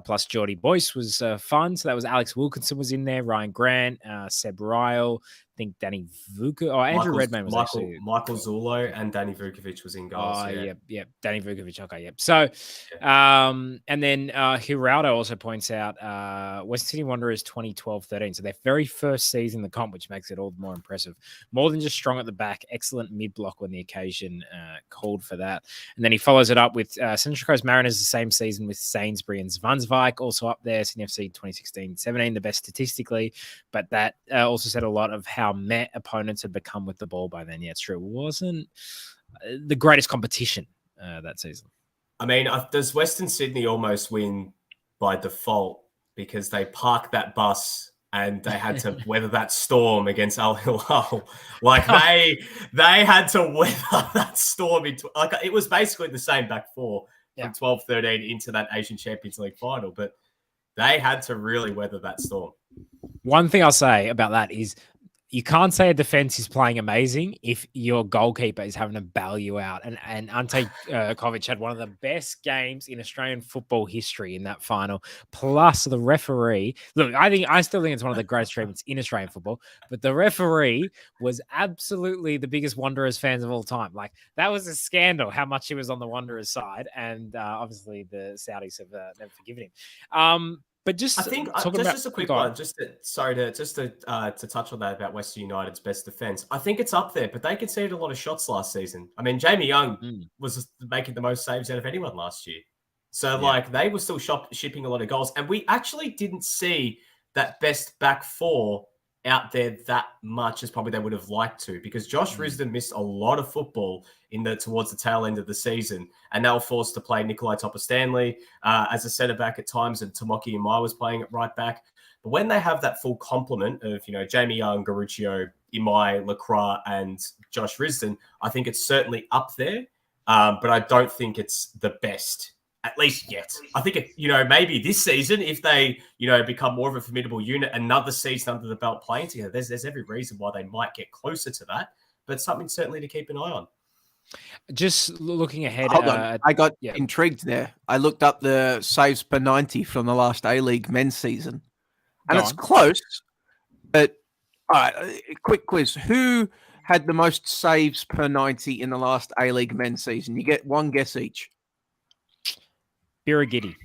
plus Geordie Boyce was fun. So that was Alex Wilkinson was in there, Ryan Grant, Seb Ryle, I think Danny Vukovic, Andrew Redmayne was actually Michael Zulo, and Danny Vukovic was in goals. Yeah, Danny Vukovic. Okay, yep. So, and then Hiraldo also points out Western Sydney Wanderers 2012-13. So their very first season in the comp, which makes it all the more impressive. More than just strong at the back, excellent mid block when the occasion called for that. And then he follows it up with Central Coast Mariners the same season with Sainsbury and Zvansvik also up there. Sydney FC 2016-17, the best statistically, but that also said a lot of how met opponents had become with the ball by then. Yeah, it's true. It wasn't the greatest competition that season. I mean, does Western Sydney almost win by default because they parked that bus and they had to weather that storm against Al Hilal? Like they had to weather that storm. Like it was basically the same back four from 12-13 into that Asian Champions League final, but They had to really weather that storm. One thing I'll say about that is you can't say a defense is playing amazing if your goalkeeper is having to bail you out. And Ante Kovic had one of the best games in Australian football history in that final. Plus the referee. Look, I still think it's one of the greatest treatments in Australian football. But the referee was absolutely the biggest Wanderers fans of all time. Like, that was a scandal how much he was on the Wanderers side, and obviously the Saudis have never forgiven him. But just I think just a quick one, just to touch on that about Western United's best defense. I think it's up there, but they conceded a lot of shots last season. I mean, Jamie Young was making the most saves out of anyone last year, so like they were still shipping a lot of goals, and we actually didn't see that best back four out there that much as probably they would have liked to, because Josh Risdon missed a lot of football towards the tail end of the season, and they were forced to play Nikolai Topper-Stanley as a centre back at times, and Tomoki Imai was playing at right back. But when they have that full complement of, Jamie Young, Garuccio, Imai, Lacroix, and Josh Risdon, I think it's certainly up there, but I don't think it's the best, at least yet. I think maybe this season, if they, become more of a formidable unit, another season under the belt playing together, there's every reason why they might get closer to that, but something certainly to keep an eye on. Just looking ahead. Hold on. I got intrigued there. I looked up the saves per 90 from the last A-League men's season, and it's close, but all right, quick quiz. Who had the most saves per 90 in the last A-League men's season? You get one guess each. Birigidi.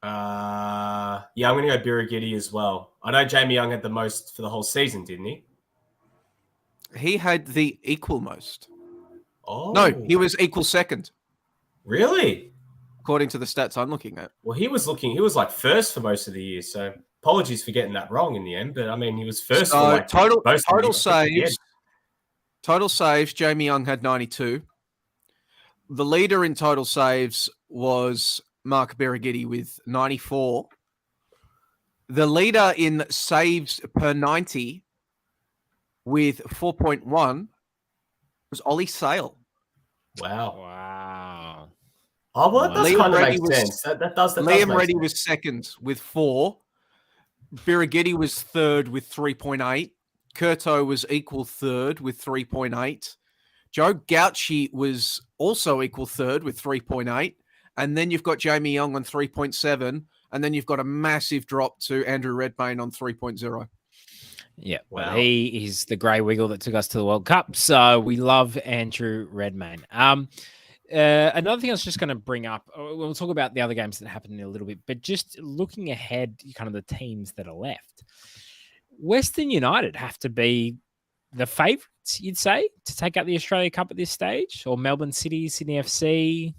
I'm going to go Birigidi as well. I know Jamie Young had the most for the whole season, didn't he? He had the equal most. Oh. No, he was equal second. Really? According to the stats I'm looking at. Well, he was like first for most of the year, so apologies for getting that wrong in the end, but I mean, he was first for like total saves. Total saves, Jamie Young had 92. The leader in total saves was Mark Birigidi with 94. The leader in saves per 90 with 4.1 was Ollie Sale. Wow. Oh, well, that does kind of make sense. That does Liam Reddy was second with 4. Birigidi was third with 3.8. Curto was equal third with 3.8. Joe Gauchi was also equal third with 3.8. And then you've got Jamie Young on 3.7. And then you've got a massive drop to Andrew Redmayne on 3.0. Yeah, well, he is the grey wiggle that took us to the World Cup. So we love Andrew Redmayne. Another thing I was just going to bring up, we'll talk about the other games that happened in a little bit, but just looking ahead, kind of the teams that are left. Western United have to be the favourites, you'd say, to take out the Australia Cup at this stage, or Melbourne City, Sydney FC.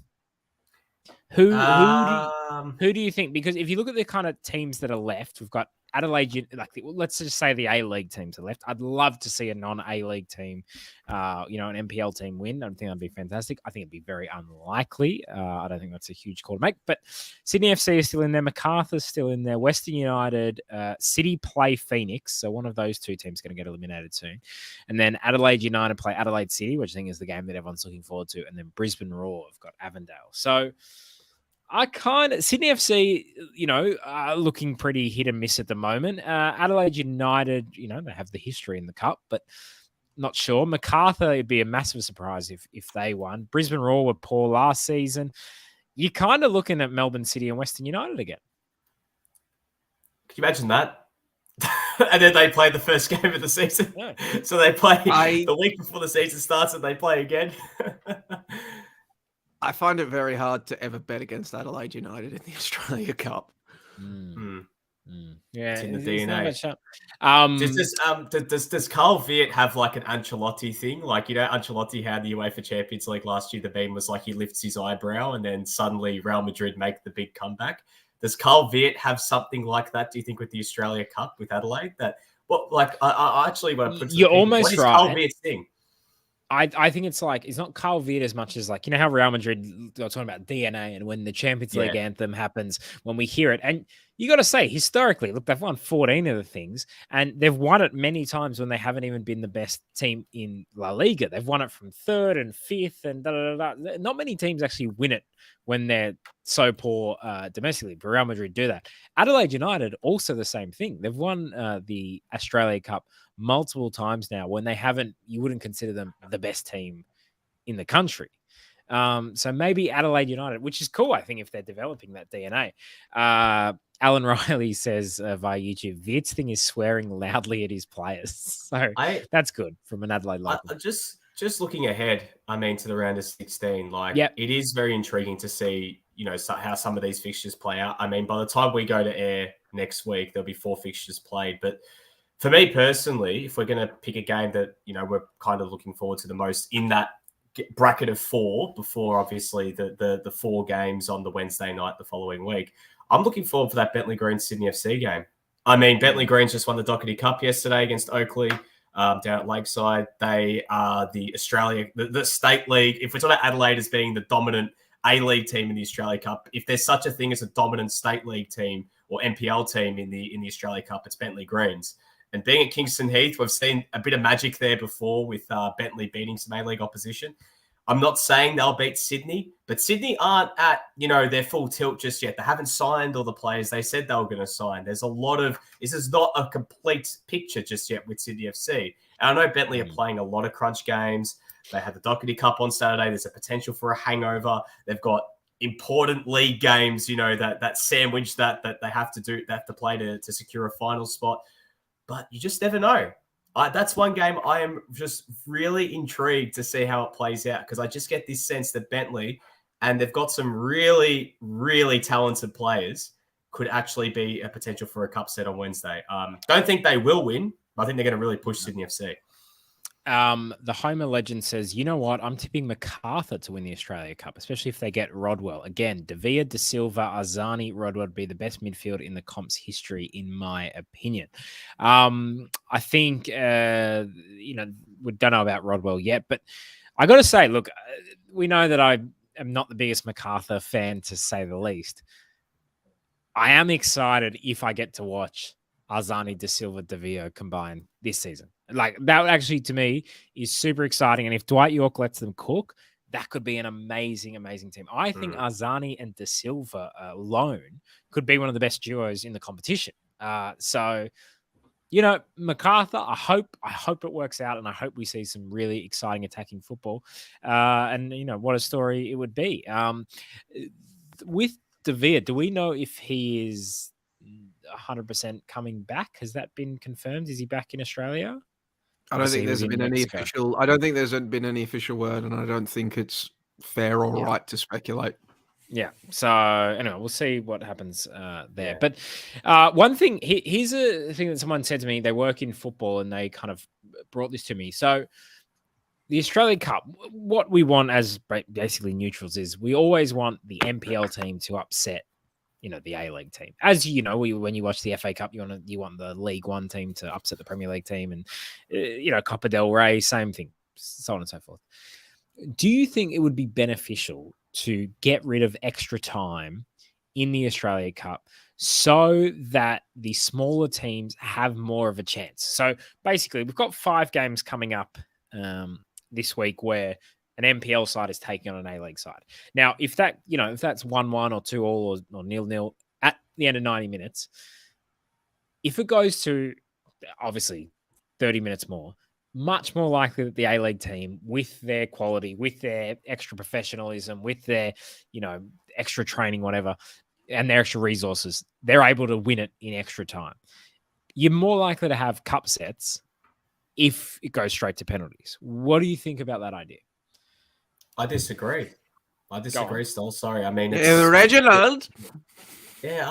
Who do you think? Because if you look at the kind of teams that are left, we've got Adelaide, let's just say the A-League teams are left. I'd love to see a non-A-League team, an NPL team win. I don't think that'd be fantastic. I think it'd be very unlikely. I don't think that's a huge call to make. But Sydney FC is still in there. MacArthur's still in there. Western United, City play Phoenix. So one of those two teams is going to get eliminated soon. And then Adelaide United play Adelaide City, which I think is the game that everyone's looking forward to. And then Brisbane Roar have got Avondale. So Sydney FC, are looking pretty hit and miss at the moment. Adelaide United, they have the history in the cup, but not sure. MacArthur, it'd be a massive surprise if they won. Brisbane Roar were poor last season. You're kind of looking at Melbourne City and Western United again. Can you imagine that? And then they play the first game of the season. Yeah. So they play the week before the season starts and they play again. I find it very hard to ever bet against Adelaide United in the Australia Cup. Yeah, it's in the DNA. Does Carl Viet have like an Ancelotti thing? Like, Ancelotti had the UEFA Champions League last year. The meme was like he lifts his eyebrow and then suddenly Real Madrid make the big comeback. Does Carl Viet have something like that, do you think, with the Australia Cup with Adelaide? I actually want to put you're almost what is right. Carl Viet's thing? I think it's not Carl Viet as much as how Real Madrid are talking about DNA, and when the Champions League anthem happens, when we hear it, and you got to say, historically, look, they've won 14 of the things, and they've won it many times when they haven't even been the best team in La Liga. They've won it from third and fifth, and not many teams actually win it when they're so poor domestically. But Real Madrid do that. Adelaide United, also the same thing. They've won the Australia Cup multiple times now when they haven't, you wouldn't consider them the best team in the country. So maybe Adelaide United, which is cool, I think, if they're developing that DNA. Alan Riley says via YouTube, the Itz thing is swearing loudly at his players. So that's good from an Adelaide local. Just looking ahead, I mean, to the round of 16, like it is very intriguing to see, you know, how some of these fixtures play out. I mean, by the time we go to air next week, there'll be 4 fixtures played. But for me personally, if we're going to pick a game that, you know, we're kind of looking forward to the most in that bracket of 4 before obviously the 4 games on the Wednesday night the following week, I'm looking forward for that Bentley Green Sydney FC game. I mean, Bentley Greens just won the Doherty Cup yesterday against Oakley down at Lakeside. They are the state league. If we're talking about Adelaide as being the dominant A-League team in the Australia Cup, if there's such a thing as a dominant state league team or NPL team in the Australia Cup, it's Bentley Greens. And being at Kingston Heath, we've seen a bit of magic there before with Bentley beating some A-League opposition. I'm not saying they'll beat Sydney, but Sydney aren't at, you know, their full tilt just yet. They haven't signed all the players they said they were going to sign. There's a lot of, this is not a complete picture just yet with Sydney FC. And I know Bentley are playing a lot of crunch games. They had the Doherty Cup on Saturday. There's a potential for a hangover. They've got important league games, you know, that sandwich that they have to play to secure a final spot. But you just never know. That's one game I am just really intrigued to see how it plays out, because I just get this sense that Bentley, and they've got some really, really talented players, could actually be a potential for a cup set on Wednesday. Don't think they will win, but I think they're going to really push Sydney FC. The Homer legend says, you know what? I'm tipping MacArthur to win the Australia Cup, especially if they get Rodwell. Again, De Villa, De Silva, Arzani, Rodwell would be the best midfield in the comp's history, in my opinion. I think, you know, we don't know about Rodwell yet, but I got to say, look, we know that I am not the biggest MacArthur fan, to say the least. I am excited if I get to watch Arzani, De Silva, De Villa combine this season. Like, that actually, to me, is super exciting. And if Dwight York lets them cook, that could be an amazing, amazing team. I think Arzani and De Silva alone could be one of the best duos in the competition. So, you know, MacArthur, I hope it works out, and I hope we see some really exciting attacking football. And, you know, what a story it would be. With De Villa, do we know if he is 100% coming back? Has that been confirmed? Is he back in Australia? I don't think there's been any official. I don't think there's been any official word, and I don't think it's fair or right to speculate. Yeah. So anyway, we'll see what happens there. Yeah. But one thing, here's a thing that someone said to me. They work in football, and they kind of brought this to me. So the Australia Cup, what we want as basically neutrals is we always want the NPL team to upset, you know, the A-League team. As you know, when you watch the FA Cup, you want the League One team to upset the Premier League team, and you know, Copa del Rey, same thing, so on and so forth. Do you think it would be beneficial to get rid of extra time in the Australia Cup so that the smaller teams have more of a chance? So basically, we've got 5 games coming up this week where an NPL side is taking on an A-League side. Now, if that's 1-1 or 2-2 or 0-0 at the end of 90 minutes, if it goes to obviously 30 minutes more, much more likely that the A-League team, with their quality, with their extra professionalism, with their, you know, extra training, whatever, and their extra resources, they're able to win it in extra time. You're more likely to have cup sets if it goes straight to penalties. What do you think about that idea? I disagree. Still. Sorry. I mean, Reginald. Yeah.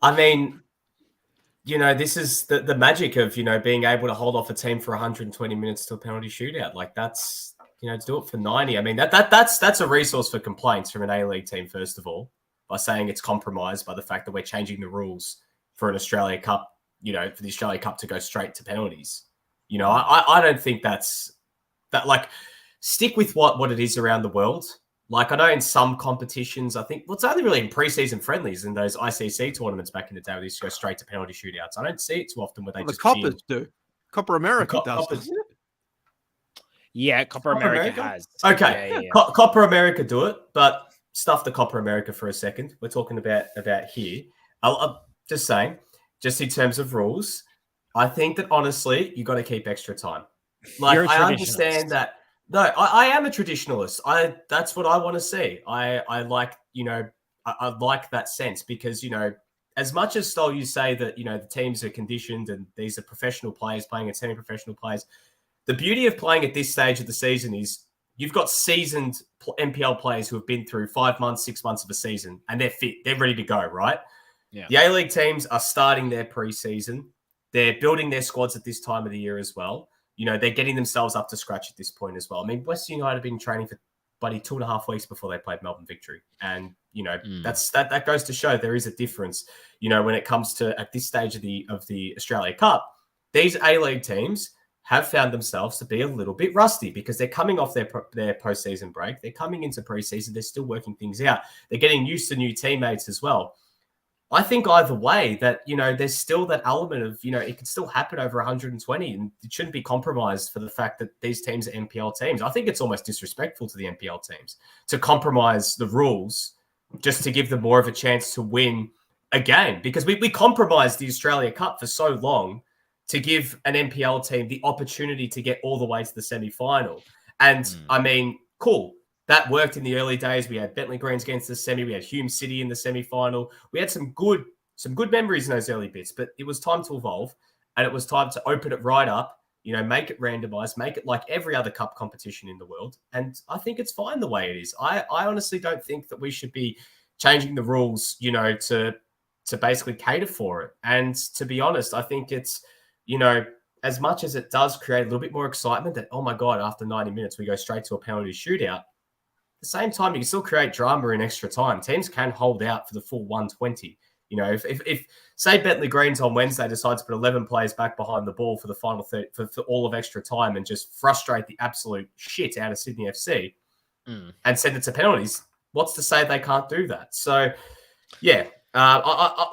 I mean, you know, this is the magic of, you know, being able to hold off a team for 120 minutes to a penalty shootout. Like, that's, you know, to do it for 90. I mean, that's a resource for complaints from an A-League team, first of all, by saying it's compromised by the fact that we're changing the rules for an Australia Cup, you know, for the Australia Cup to go straight to penalties. You know, I don't think that's that, like, stick with what it is around the world. Like, I know in some competitions, I think, well, it's only really in preseason friendlies in those ICC tournaments back in the day where they used to go straight to penalty shootouts. I don't see it too often where they Well, the just Coppers chill. do. Copper America does. Coppers- doesn't it? Yeah, Copper America has. Okay, Yeah, yeah. Copper America do it, but stuff the Copper America for a second. We're talking about here. I'm just saying, just in terms of rules, I think that honestly, you got to keep extra time. Like, You're a I understand traditionalist. that. No, I am a traditionalist. That's what I want to see. I like, I like that sense because, as much as Stoll, you say that, the teams are conditioned and these are professional players playing against semi-professional players. The beauty of playing at this stage of the season is you've got seasoned NPL players who have been through 5 months, 6 months of a season, and they're fit. They're ready to go, right? Yeah. The A-League teams are starting their preseason. They're building their squads at this time of the year as well. They're getting themselves up to scratch at this point as well. I mean, Western United have been training for 2.5 weeks before they played Melbourne Victory. And, that goes to show there is a difference, when it comes to at this stage of the Australia Cup. These A-League teams have found themselves to be a little bit rusty because they're coming off their postseason break. They're coming into preseason. They're still working things out. They're getting used to new teammates as well. I think either way that, there's still that element of, it can still happen over 120 and it shouldn't be compromised for the fact that these teams are NPL teams. I think it's almost disrespectful to the NPL teams to compromise the rules just to give them more of a chance to win a game because we compromised the Australia Cup for so long to give an NPL team the opportunity to get all the way to the semi-final. And I mean, cool. That worked in the early days. We had Bentley Greens against the semi. We had Hume City in the semi-final. We had some good memories in those early bits, but it was time to evolve and it was time to open it right up, make it randomized, make it like every other cup competition in the world. And I think it's fine the way it is. I honestly don't think that we should be changing the rules, to basically cater for it. And to be honest, I think it's, as much as it does create a little bit more excitement that, oh my God, after 90 minutes, we go straight to a penalty shootout. At the same time, you can still create drama in extra time. Teams can hold out for the full 120. If say Bentley Greens on Wednesday decides to put 11 players back behind the ball for the final 30, for all of extra time and just frustrate the absolute shit out of Sydney FC and send it to penalties, what's to say they can't do that? So, yeah.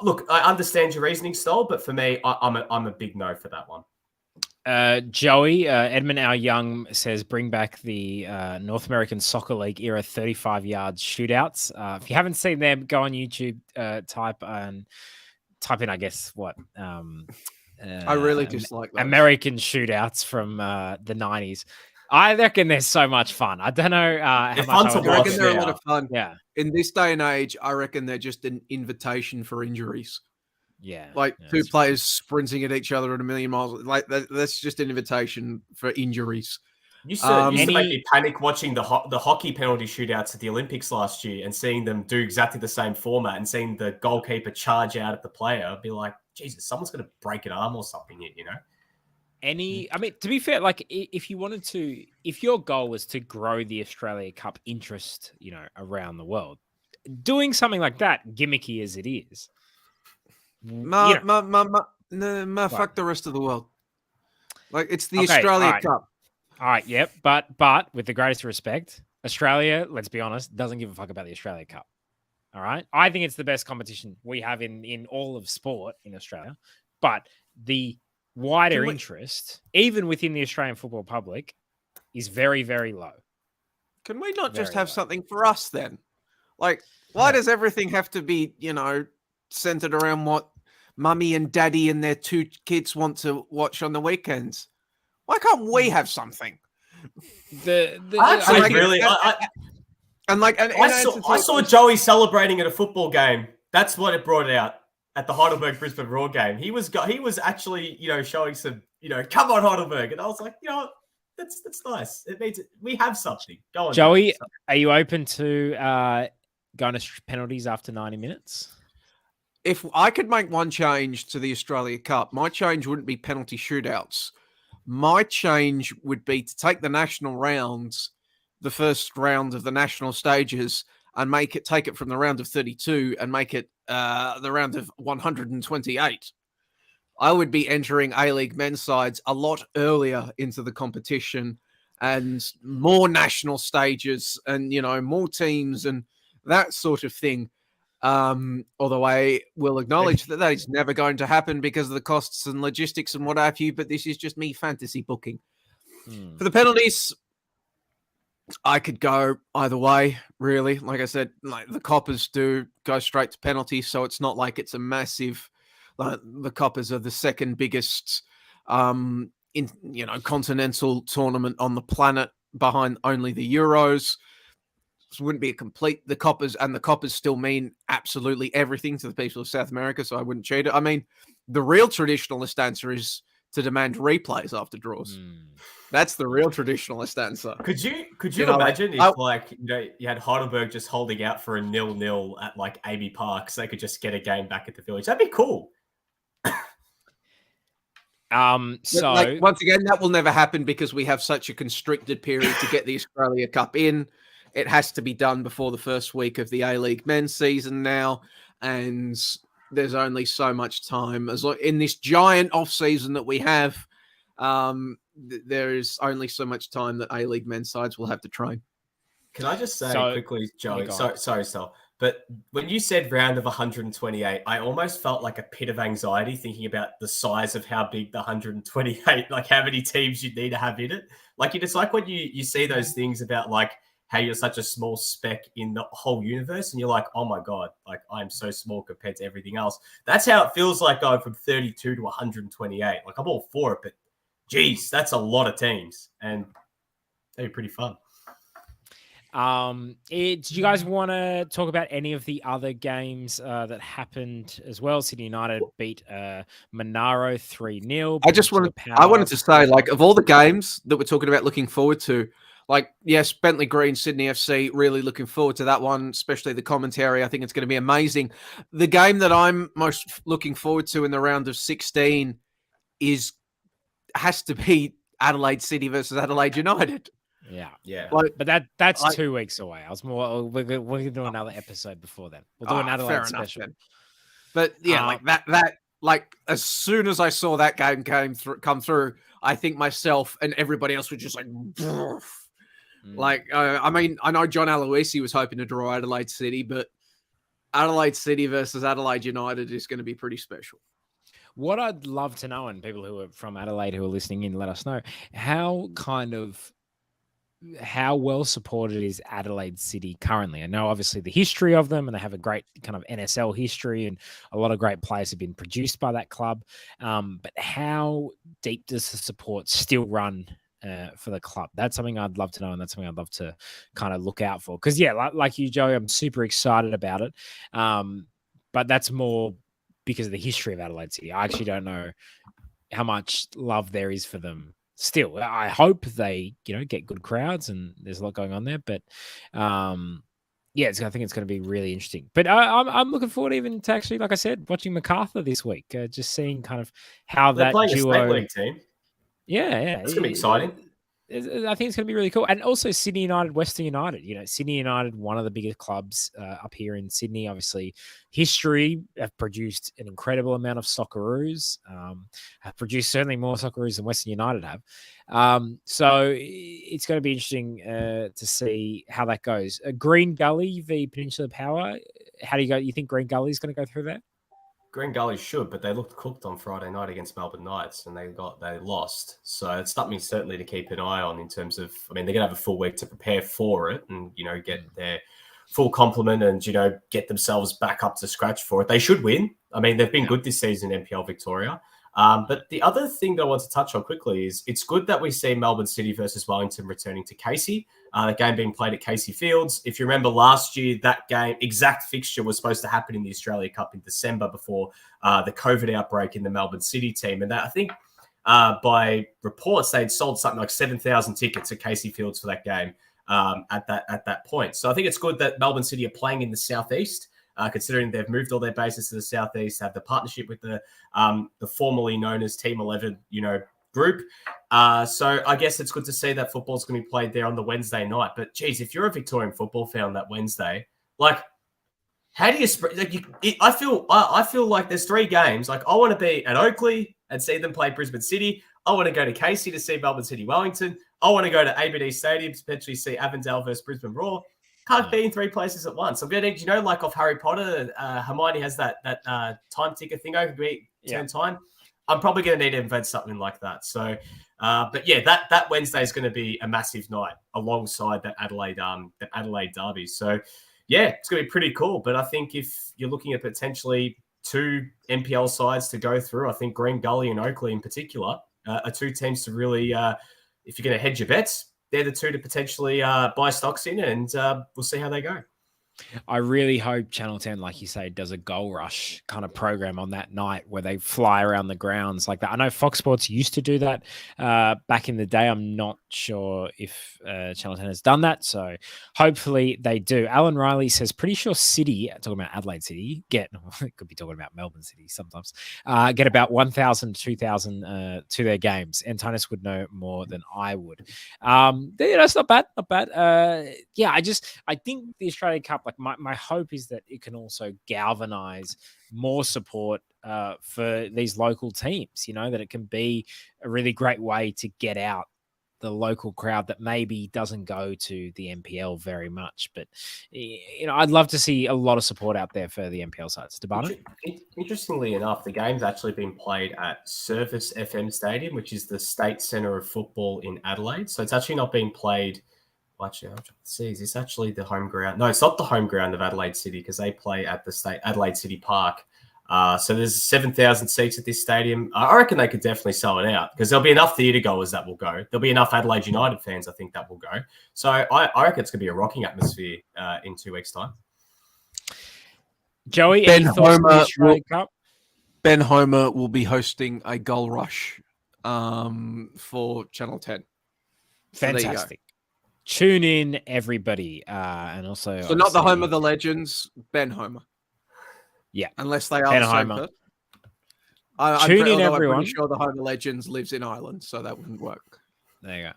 Look, I understand your reasoning, Stoll, but for me, I'm a big no for that one. Joey, Edmund Our Young says bring back the North American Soccer League era 35 yards shootouts. If you haven't seen them, go on YouTube, type in, I guess, what? I really dislike those. American shootouts from the 90s. I reckon they're so much fun. I don't know how They're much fun to I watch. reckon they're a lot of fun. Yeah. In this day and age, I reckon they're just an invitation for injuries. Yeah. Like yeah, two that's players sprinting at each other at a million miles. Like that's just an invitation for injuries. Used to make me panic watching the hockey penalty shootouts at the Olympics last year and seeing them do exactly the same format and seeing the goalkeeper charge out at the player. I'd be like, Jesus, someone's going to break an arm or something here, I mean, to be fair, like if your goal was to grow the Australia Cup interest, around the world, doing something like that, gimmicky as it is, fuck the rest of the world. Like it's the Okay, Australia all right. Cup. All right, yep, but with the greatest respect, Australia, let's be honest, doesn't give a fuck about the Australia Cup. All right, I think it's the best competition we have in all of sport in Australia, but the wider interest, even within the Australian football public, is very, very low. Can we not just Very have low. something for us then? Like, why does everything have to be, centered around what mummy and daddy and their two kids want to watch on the weekends? Why can't we have something? I saw Joey celebrating at a football game. That's what it brought out at the Heidelberg Brisbane Raw game. He was actually, showing some, come on Heidelberg, and I was like, that's nice. It means we have something. Go on, Joey, are you open to going to penalties after 90 minutes? If I could make one change to the Australia Cup, my change wouldn't be penalty shootouts. My change would be to take the national rounds, the first round of the national stages, and take it from the round of 32 and make it the round of 128. I would be entering A-League men's sides a lot earlier into the competition and more national stages and, more teams and that sort of thing. Although I will acknowledge that is never going to happen because of the costs and logistics and what have you, but this is just me fantasy booking. For the penalties, I could go either way, really. Like I said, the Coppers do go straight to penalties, so it's not like it's a massive. The Coppers are the second biggest, continental tournament on the planet, behind only the Euros. This wouldn't be a complete. The Coppers still mean absolutely everything to the people of South America, so I wouldn't cheat it. I mean, the real traditionalist answer is to demand replays after draws. That's the real traditionalist answer. Could you imagine if you had Heidelberg just holding out for a 0-0 at like Amy Park so they could just get a game back at the Village? That'd be cool. So once again, that will never happen because we have such a constricted period to get the Australia Cup in. It has to be done before the first week of the A-League men's season now, and there's only so much time. As in this giant off season that we have, there is only so much time that A-League men's sides will have to train. Can I just say quickly, Joey? Sorry, Sal. But when you said round of 128, I almost felt like a pit of anxiety thinking about the size of how big the 128, like how many teams you'd need to have in it. Like it's like when you see those things about like how you're such a small speck in the whole universe, and you're like, oh my God, like I'm so small compared to everything else. That's how it feels like going from 32 to 128. Like I'm all for it, but geez, that's a lot of teams, and that'd be pretty fun. Did you guys want to talk about any of the other games that happened as well? Sydney United beat Monaro 3-0. I wanted to say, like, of all the games that we're talking about looking forward to, like, yes, Bentley Green, Sydney FC, really looking forward to that one, especially the commentary. I think it's going to be amazing. The game that I'm most looking forward to in the round of 16 has to be Adelaide City versus Adelaide United. Yeah. But that's 2 weeks away. We're going to do another episode before then. We'll do an Adelaide special. But yeah, like as soon as I saw that game come through, I think myself and everybody else were just like, I mean, I know John Aloisi was hoping to draw Adelaide City, but Adelaide City versus Adelaide United is going to be pretty special. What I'd love to know, and people who are from Adelaide who are listening in, let us know, how well supported is Adelaide City currently? I know obviously the history of them, and they have a great kind of NSL history, and a lot of great players have been produced by that club. But how deep does the support still run for the club? That's something I'd love to know, and that's something I'd love to kind of look out for. Because yeah, like you, Joey, I'm super excited about it. But that's more because of the history of Adelaide City. I actually don't know how much love there is for them. Still, I hope they, get good crowds, and there's a lot going on there. But I think it's going to be really interesting. But I'm looking forward even to actually, like I said, watching MacArthur this week, just seeing kind of how they're that playing duo. A state league team. Yeah, it's going to be exciting. I think it's going to be really cool. And also Sydney United, Western United. Sydney United, one of the biggest clubs up here in Sydney. Obviously, history have produced an incredible amount of Socceroos. Have produced certainly more Socceroos than Western United have. So it's going to be interesting to see how that goes. Green Gully v Peninsula Power. How do you go? You think Green Gully is going to go through that? Green Gully should, but they looked cooked on Friday night against Melbourne Knights, and they lost. So it's something certainly to keep an eye on in terms of, I mean, they're going to have a full week to prepare for it and, get their full complement and, get themselves back up to scratch for it. They should win. I mean, they've been good this season in NPL Victoria. But the other thing that I want to touch on quickly is it's good that we see Melbourne City versus Wellington returning to Casey. The game being played at Casey Fields. If you remember last year, that game, exact fixture was supposed to happen in the Australia Cup in December before the COVID outbreak in the Melbourne City team. And that, I think by reports, they'd sold something like 7,000 tickets at Casey Fields for that game at that point. So I think it's good that Melbourne City are playing in the southeast. Considering they've moved all their bases to the southeast, have the partnership with the formerly known as Team 11, group. So I guess it's good to see that football's going to be played there on the Wednesday night. But geez, if you're a Victorian football fan that Wednesday, like, how do you spread? Like, I feel like there's 3 games. Like, I want to be at Oakley and see them play Brisbane City. I want to go to Casey to see Melbourne City Wellington. I want to go to ABD Stadium to potentially see Avondale versus Brisbane Roar. Can't be in 3 places at once. I'm getting, you know, like off Harry Potter, Hermione has that time ticker thing over turn time. I'm probably going to need to invent something like that. So, but yeah, that Wednesday is going to be a massive night alongside that Adelaide derby. So, yeah, it's going to be pretty cool. But I think if you're looking at potentially 2 NPL sides to go through, I think Green Gully and Oakley in particular are 2 teams to really, if you're going to hedge your bets, they're the 2 to potentially buy stocks in, and we'll see how they go. I really hope Channel 10, like you say, does a goal rush kind of program on that night where they fly around the grounds like that. I know Fox Sports used to do that back in the day. I'm not sure if Channel 10 has done that. So hopefully they do. Alan Riley says, pretty sure City, talking about Adelaide City, could be talking about Melbourne City sometimes, get about 1,000 to 2,000 to their games. Antonis would know more than I would. It's not bad. Not bad. I think the Australia Cup, like my hope is that it can also galvanize more support for these local teams, you know, that it can be a really great way to get out the local crowd that maybe doesn't go to the NPL very much. But, you know, I'd love to see a lot of support out there for the NPL sides. Debano? Interestingly enough, the game's actually been played at Service FM Stadium, which is the state centre of football in Adelaide. So it's actually not being played. Actually, I'm trying to see, is this actually the home ground? No, it's not the home ground of Adelaide City because they play at the state Adelaide City Park. So there's 7,000 seats at this stadium. I reckon they could definitely sell it out because there'll be enough theatre goers that will go. There'll be enough Adelaide United fans, I think, that will go. So I reckon it's going to be a rocking atmosphere in 2 weeks' time. Joey, any thoughts on the Australia Cup? Ben Homer will be hosting a goal rush for Channel 10. Fantastic. Tune in, everybody, and also. So not the home of the legends, Ben Homer. Yeah, unless they are Ben the same Homer. person. Tune in, everyone. I'm pretty sure the home of the legends lives in Ireland, so that wouldn't work. There you go.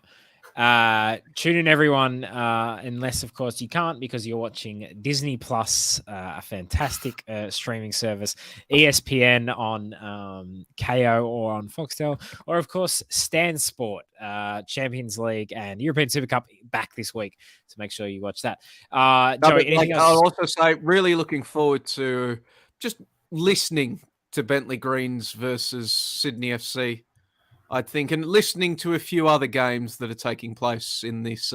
Tune in, everyone, unless, of course, you can't because you're watching Disney Plus, a fantastic streaming service, ESPN on KO or on Foxtel, or, of course, Stan Sport, Champions League and European Super Cup back this week. So make sure you watch that. Joey, anything else? I'll also say, really looking forward to just listening to Bentley Greens versus Sydney FC. I think, and listening to a few other games that are taking place in this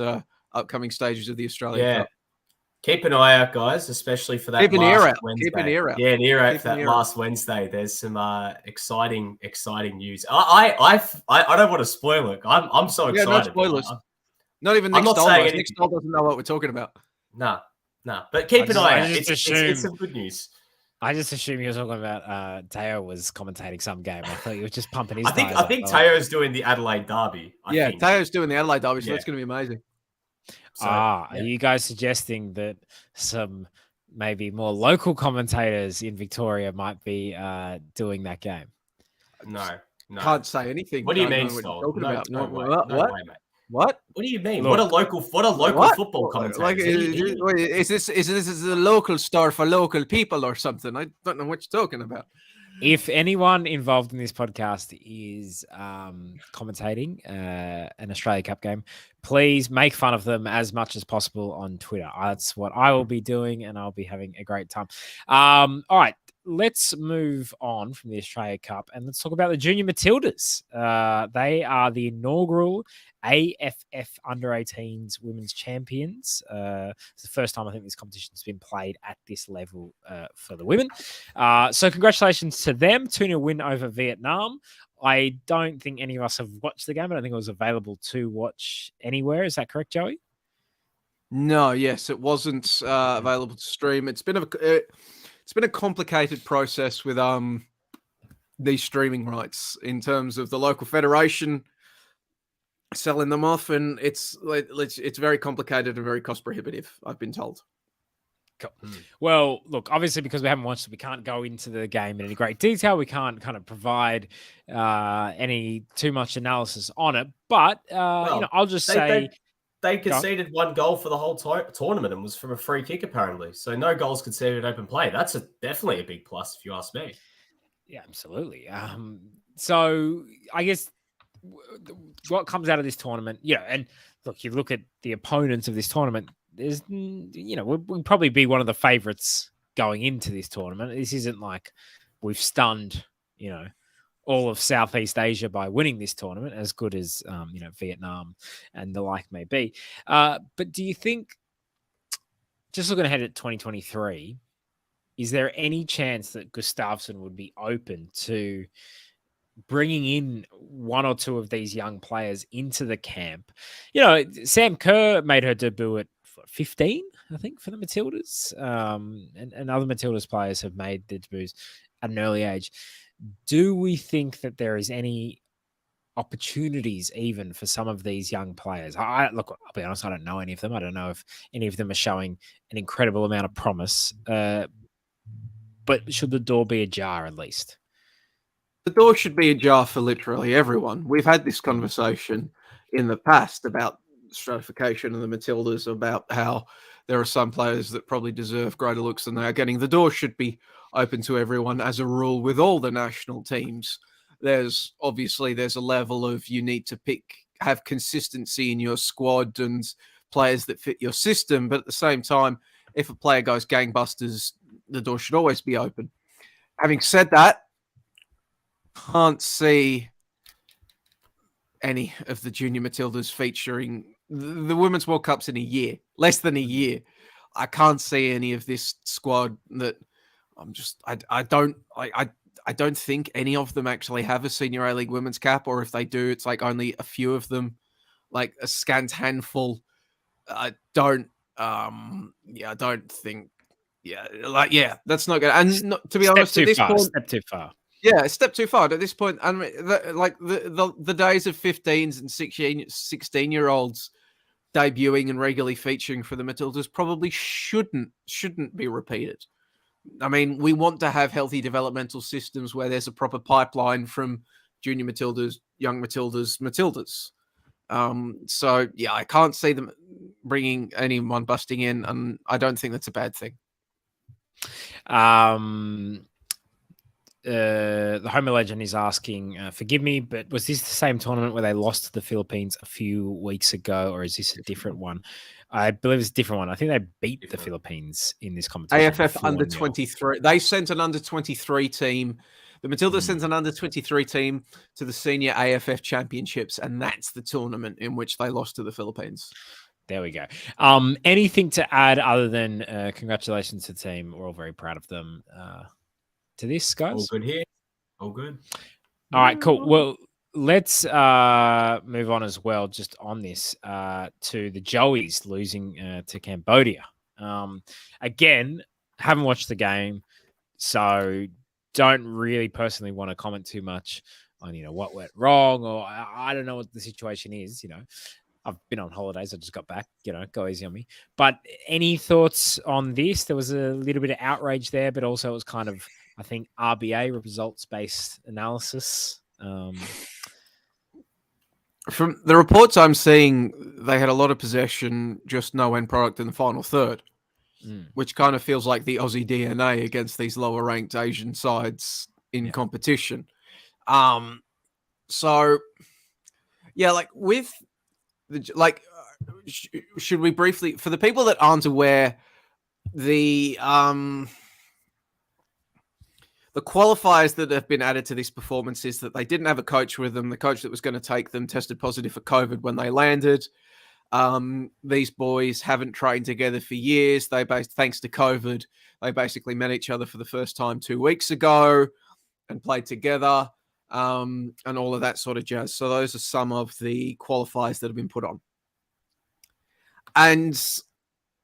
upcoming stages of the Australian Cup. Keep an eye out, guys, especially for that Wednesday. Keep an ear out. Yeah, an ear out for that last Wednesday. There's some exciting news. I don't want to spoil it. I'm so excited. Yeah, no spoilers. Not even Nick Stoll. Nick Stoll doesn't know what we're talking about. No. But keep an eye out. It's some good news. I just assume you were talking about Teo was commentating some game. I thought you were just pumping his. I think Teo's doing the Adelaide Derby. Teo's doing the Adelaide Derby, so that's going to be amazing. So, are you guys suggesting that some maybe more local commentators in Victoria might be doing that game? No. Can't say anything. What do you mean, Stoll? What? What? What do you mean? Look, what a local football commentator. Like, is this a local store for local people or something? I don't know what you're talking about. If anyone involved in this podcast is commentating an Australia Cup game, please make fun of them as much as possible on Twitter. That's what I will be doing, and I'll be having a great time. All right. Let's move on from the Australia Cup and let's talk about the Junior Matildas. They are the inaugural AFF Under-18s Women's Champions. It's the first time I think this competition's been played at this level for the women. So congratulations to them. 2-0 win over Vietnam. I don't think any of us have watched the game. I don't think it was available to watch anywhere. Is that correct, Joey? No, yes, it wasn't available to stream. It's been a complicated process with these streaming rights in terms of the local federation selling them off, and it's very complicated and very cost prohibitive, I've been told. Cool. Well, look, obviously because we haven't watched it, we can't go into the game in any great detail. We can't kind of provide any too much analysis on it. But I'll just say they conceded one goal for the whole tournament and was from a free kick apparently. So no goals conceded in open play. That's definitely a big plus if you ask me. Yeah, absolutely. So I guess what comes out of this tournament, and look, you look at the opponents of this tournament, there's, we'll probably be one of the favorites going into this tournament. This isn't like we've stunned, all of Southeast Asia by winning this tournament, as good as, Vietnam and the like may be. But do you think, just looking ahead at 2023, is there any chance that Gustafsson would be open to bringing in one or two of these young players into the camp? Sam Kerr made her debut at 15, I think, for the Matildas. And other Matildas players have made their debuts at an early age. Do we think that there is any opportunities even for some of these young players? Look, I'll be honest, I don't know any of them. I don't know if any of them are showing an incredible amount of promise. But should the door be ajar at least? The door should be ajar for literally everyone. We've had this conversation in the past about stratification of the Matildas, about how there are some players that probably deserve greater looks than they are getting. The door should be open to everyone as a rule with all the national teams. There's a level of, you need to have consistency in your squad and players that fit your system. But at the same time, if a player goes gangbusters, the door should always be open. Having said that, can't see any of the junior Matildas featuring the Women's World Cup's in a year, less than a year. I can't see any of this squad that I don't think any of them actually have a Senior A-League women's cap, or if they do, it's like only a few of them, like a scant handful. I don't think, that's not good. And to be honest, at this point, step too far. Yeah, a step too far at this point. I mean, the days of 15s and 16-year-olds debuting and regularly featuring for the Matildas probably shouldn't be repeated. I mean, we want to have healthy developmental systems where there's a proper pipeline from junior Matildas, young Matildas. So yeah, I can't see them bringing anyone busting in, and I don't think that's a bad thing. The Homer Legend is asking, forgive me, but was this the same tournament where they lost to the Philippines a few weeks ago, or is this a different one? I believe it's a different one. I think they beat the Philippines in this competition. AFF under 23. They sent an under 23 team. The Matilda sent an under 23 team to the senior AFF championships, and that's the tournament in which they lost to the Philippines. There we go. Anything to add other than congratulations to the team? We're all very proud of them. To this, guys? All good here. All good. All right, cool. Well, let's move on as well, just on this, to the Joeys losing to Cambodia. Again, haven't watched the game, so don't really personally want to comment too much on, what went wrong, or I don't know what the situation is. I've been on holidays. I just got back, go easy on me. But any thoughts on this? There was a little bit of outrage there, but also it was kind of, I think, RBA, results-based analysis. From the reports I'm seeing, they had a lot of possession, just no end product in the final third, which kind of feels like the Aussie DNA against these lower-ranked Asian sides in competition. So, yeah, like with should we briefly, for the people that aren't aware, the qualifiers that have been added to this performance is that they didn't have a coach with them. The coach that was going to take them tested positive for COVID when they landed. These boys haven't trained together for years. Thanks to COVID, they basically met each other for the first time 2 weeks ago and played together, and all of that sort of jazz. So those are some of the qualifiers that have been put on.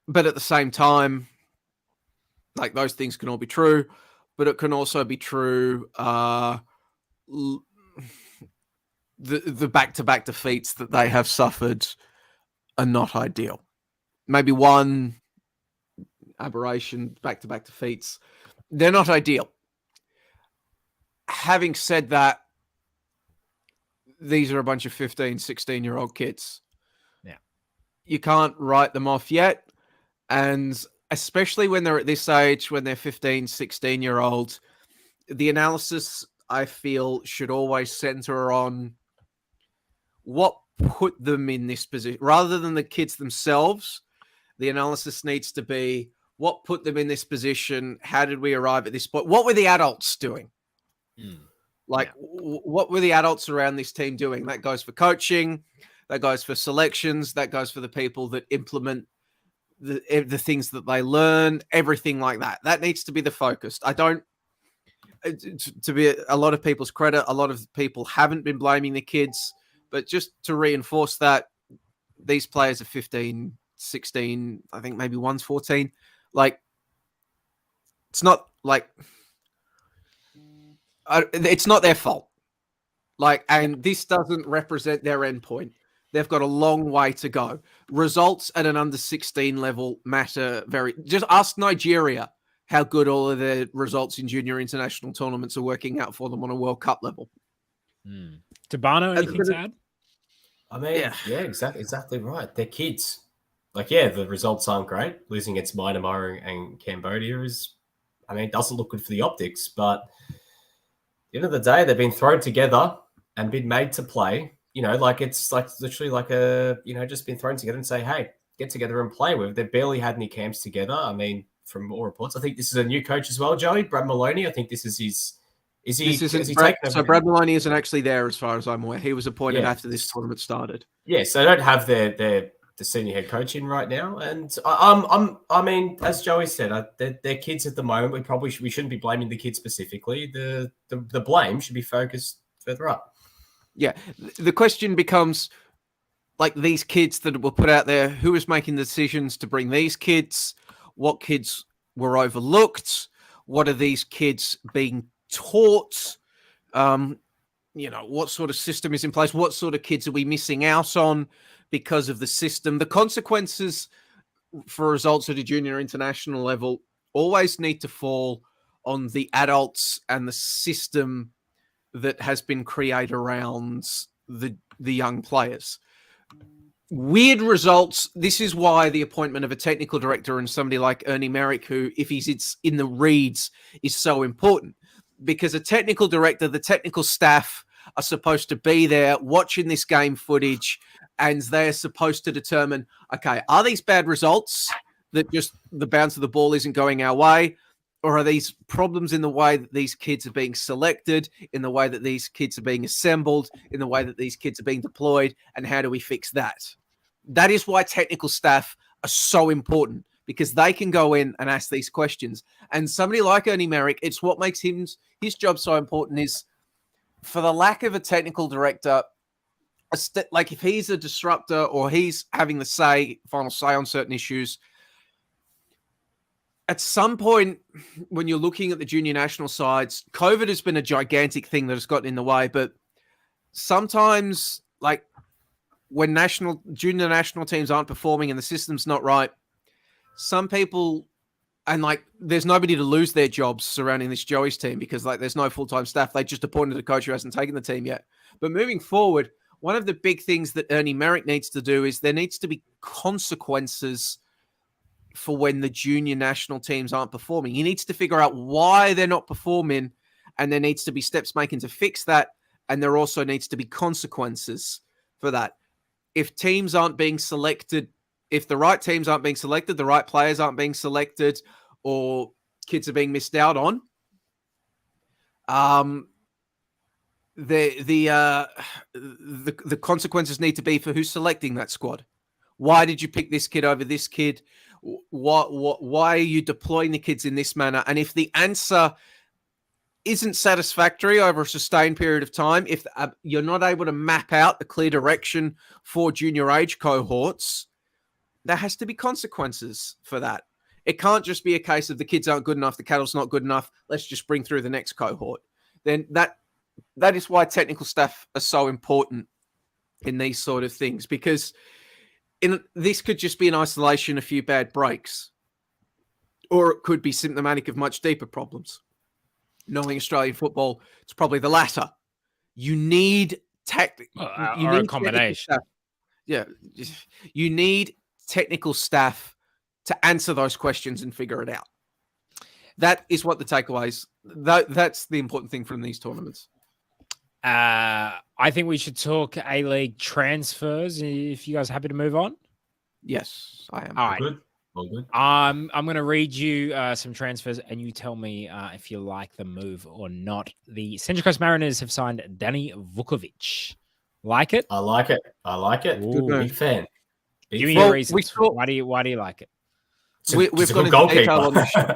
But at the same time, like, those things can all be true, but it can also be true the back-to-back defeats that they have suffered are not ideal. Maybe one aberration, back-to-back defeats, they're not ideal. Having said that, these are a bunch of 15, 16-year-old kids. Yeah. You can't write them off yet. And especially when they're at this age, when they're 15, 16-year-olds, the analysis, I feel, should always center on what put them in this position rather than the kids themselves. The analysis needs to be what put them in this position. How did we arrive at this point? What were the adults doing? What were the adults around this team doing? That goes for coaching, that goes for selections, that goes for the people that implement the things that they learn, everything like that. That needs to be the focus. I don't, to be a lot of people's credit, a lot of people haven't been blaming the kids, but just to reinforce that, these players are 15, 16, I think maybe one's 14. Like, it's not like, it's not their fault. Like, and this doesn't represent their endpoint. They've got a long way to go. Results at an under 16 level matter very. Just ask Nigeria how good all of their results in junior international tournaments are working out for them on a World Cup level. Tabano, anything to add? I mean, yeah, exactly right. They're kids. Like, yeah, the results aren't great. Losing against Myanmar and Cambodia it doesn't look good for the optics. But at the end of the day, they've been thrown together and been made to play. It's like literally like just been thrown together and say, hey, get together and play with. They've barely had any camps together. I mean, from all reports, I think this is a new coach as well, Joey, Brad Maloney. I think this is his. Brad Maloney isn't actually there as far as I'm aware. He was appointed after this tournament started. Yeah, so they don't have the senior head coach in right now, and I mean, as Joey said, they're kids at the moment. We shouldn't be blaming the kids specifically. The blame should be focused further up. Yeah, the question becomes, like, these kids that were put out there, who was making the decisions to bring these kids? What kids were overlooked? What are these kids being taught? What sort of system is in place? What sort of kids are we missing out on because of the system? The consequences for results at a junior international level always need to fall on the adults and the system that has been created around the young players. Weird results. This is why the appointment of a technical director and somebody like Ernie Merrick, who, if he's in the reeds, is so important. Because a technical director, the technical staff are supposed to be there watching this game footage, and they're supposed to determine, okay, are these bad results that just the bounce of the ball isn't going our way? Or are these problems in the way that these kids are being selected, in the way that these kids are being assembled, in the way that these kids are being deployed, and how do we fix that? That is why technical staff are so important, because they can go in and ask these questions. And somebody like Ernie Merrick, it's what makes his job so important is, for the lack of a technical director, like if he's a disruptor or he's having the final say on certain issues, at some point when you're looking at the junior national sides, COVID has been a gigantic thing that has gotten in the way. But sometimes, like when junior national teams aren't performing and the system's not right, some people, and like there's nobody to lose their jobs surrounding this Joey's team because like there's no full-time staff. They just appointed a coach who hasn't taken the team yet. But moving forward, one of the big things that Ernie Merrick needs to do is there needs to be consequences for when the junior national teams aren't performing. He needs to figure out why they're not performing, and there needs to be steps taken to fix that. And there also needs to be consequences for that. If teams aren't being selected, if the right teams aren't being selected, the right players aren't being selected, or kids are being missed out on, the consequences need to be for who's selecting that squad. Why did you pick this kid over this kid? Why are you deploying the kids in this manner? And if the answer isn't satisfactory over a sustained period of time, if you're not able to map out a clear direction for junior age cohorts, there has to be consequences for that. It can't just be a case of the kids aren't good enough, the cattle's not good enough, let's just bring through the next cohort. Then that is why technical staff are so important in these sort of things, because this could just be in isolation a few bad breaks, or it could be symptomatic of much deeper problems. Knowing Australian football, it's probably the latter. You need a combination. Yeah, you need technical staff to answer those questions and figure it out. That is what the takeaways. That's the important thing from these tournaments. I think we should talk A-League transfers. If you guys are happy to move on. Yes, I am. All right. Good. All good. I'm going to read you some transfers, and you tell me if you like the move or not. The Central Coast Mariners have signed Danny Vukovic. Like it? I like it. Ooh. Big fan. Give me Well, your we reasons. saw- Why do you like it? We've He's a gone good into detail goalkeeper. on this show.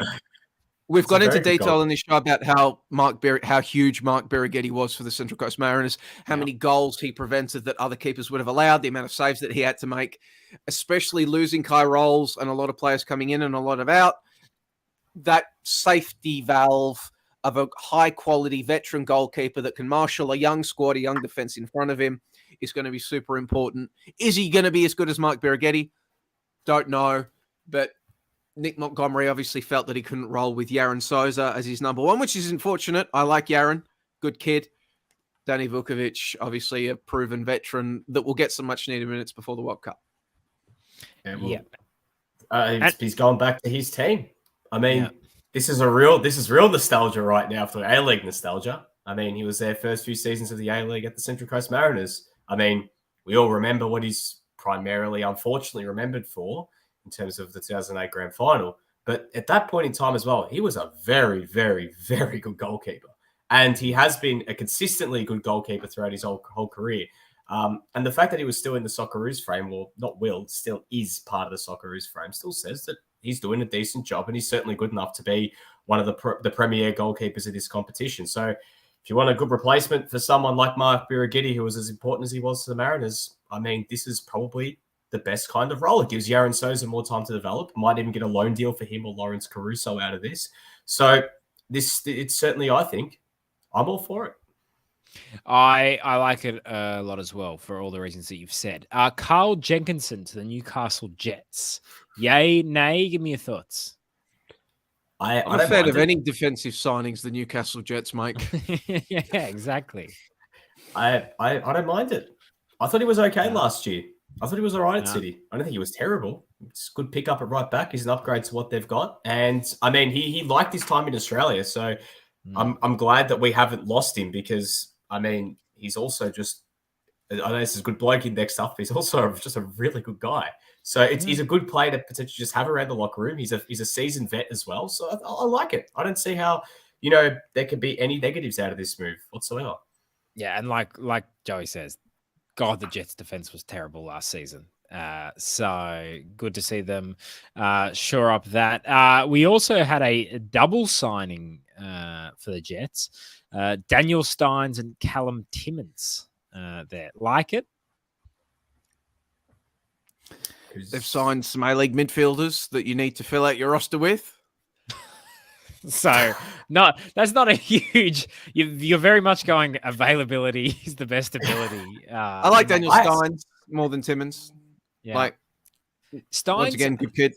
We've He's a gone into very good detail on this show about how huge Mark Berrigetti was for the Central Coast Mariners, how many goals he prevented that other keepers would have allowed, the amount of saves that he had to make, especially losing Kai Rolls and a lot of players coming in and a lot of out. That safety valve of a high-quality veteran goalkeeper that can marshal a young squad, a young defense in front of him is going to be super important. Is he going to be as good as Mark Berrigetti? Don't know, but Nick Montgomery obviously felt that he couldn't roll with Yaron Souza as his number one, which is unfortunate. I like Yaron, good kid. Danny Vukovic, obviously a proven veteran that will get some much needed minutes before the World Cup. He's going back to his team. I mean, this is real nostalgia right now for A-League nostalgia. I mean, he was there first few seasons of the A-League at the Central Coast Mariners. I mean, we all remember what he's primarily, unfortunately, remembered for in terms of the 2008 Grand Final. But at that point in time as well, he was a very, very, very good goalkeeper. And he has been a consistently good goalkeeper throughout his whole career. And the fact that he was still in the Socceroos frame, or not still is part of the Socceroos frame, still says that he's doing a decent job, and he's certainly good enough to be one of the premier goalkeepers of this competition. So if you want a good replacement for someone like Mark Berrigetti, who was as important as he was to the Mariners, I mean, this is probably the best kind of role. It gives Yaron Souza more time to develop. Might even get a loan deal for him or Lawrence Caruso out of this. So it's certainly, I think, I'm all for it. I like it a lot as well for all the reasons that you've said. Carl Jenkinson to the Newcastle Jets. Yay, nay? Give me your thoughts. I'm I'm a fan of any defensive signings the Newcastle Jets make. Yeah, exactly. I don't mind it. I thought he was okay last year. I thought he was all right at City. I don't think he was terrible. It's a good pickup at right back. He's an upgrade to what they've got. And, I mean, he liked his time in Australia. So I'm glad that we haven't lost him because, I mean, he's also just – I know this is good bloke index stuff. He's also just a really good guy. So he's a good player to potentially just have around the locker room. He's a seasoned vet as well. So I like it. I don't see how, there could be any negatives out of this move whatsoever. Yeah, and like Joey says, God, the Jets' defense was terrible last season. So good to see them shore up that. We also had a double signing for the Jets. Daniel Steins and Callum Timmins there. Like it? They've signed some A-League midfielders that you need to fill out your roster with. So that's not a huge. You're very much going availability is the best ability. I like Daniel Steins more than Timmins. Yeah. Like Steins, once again, good kid.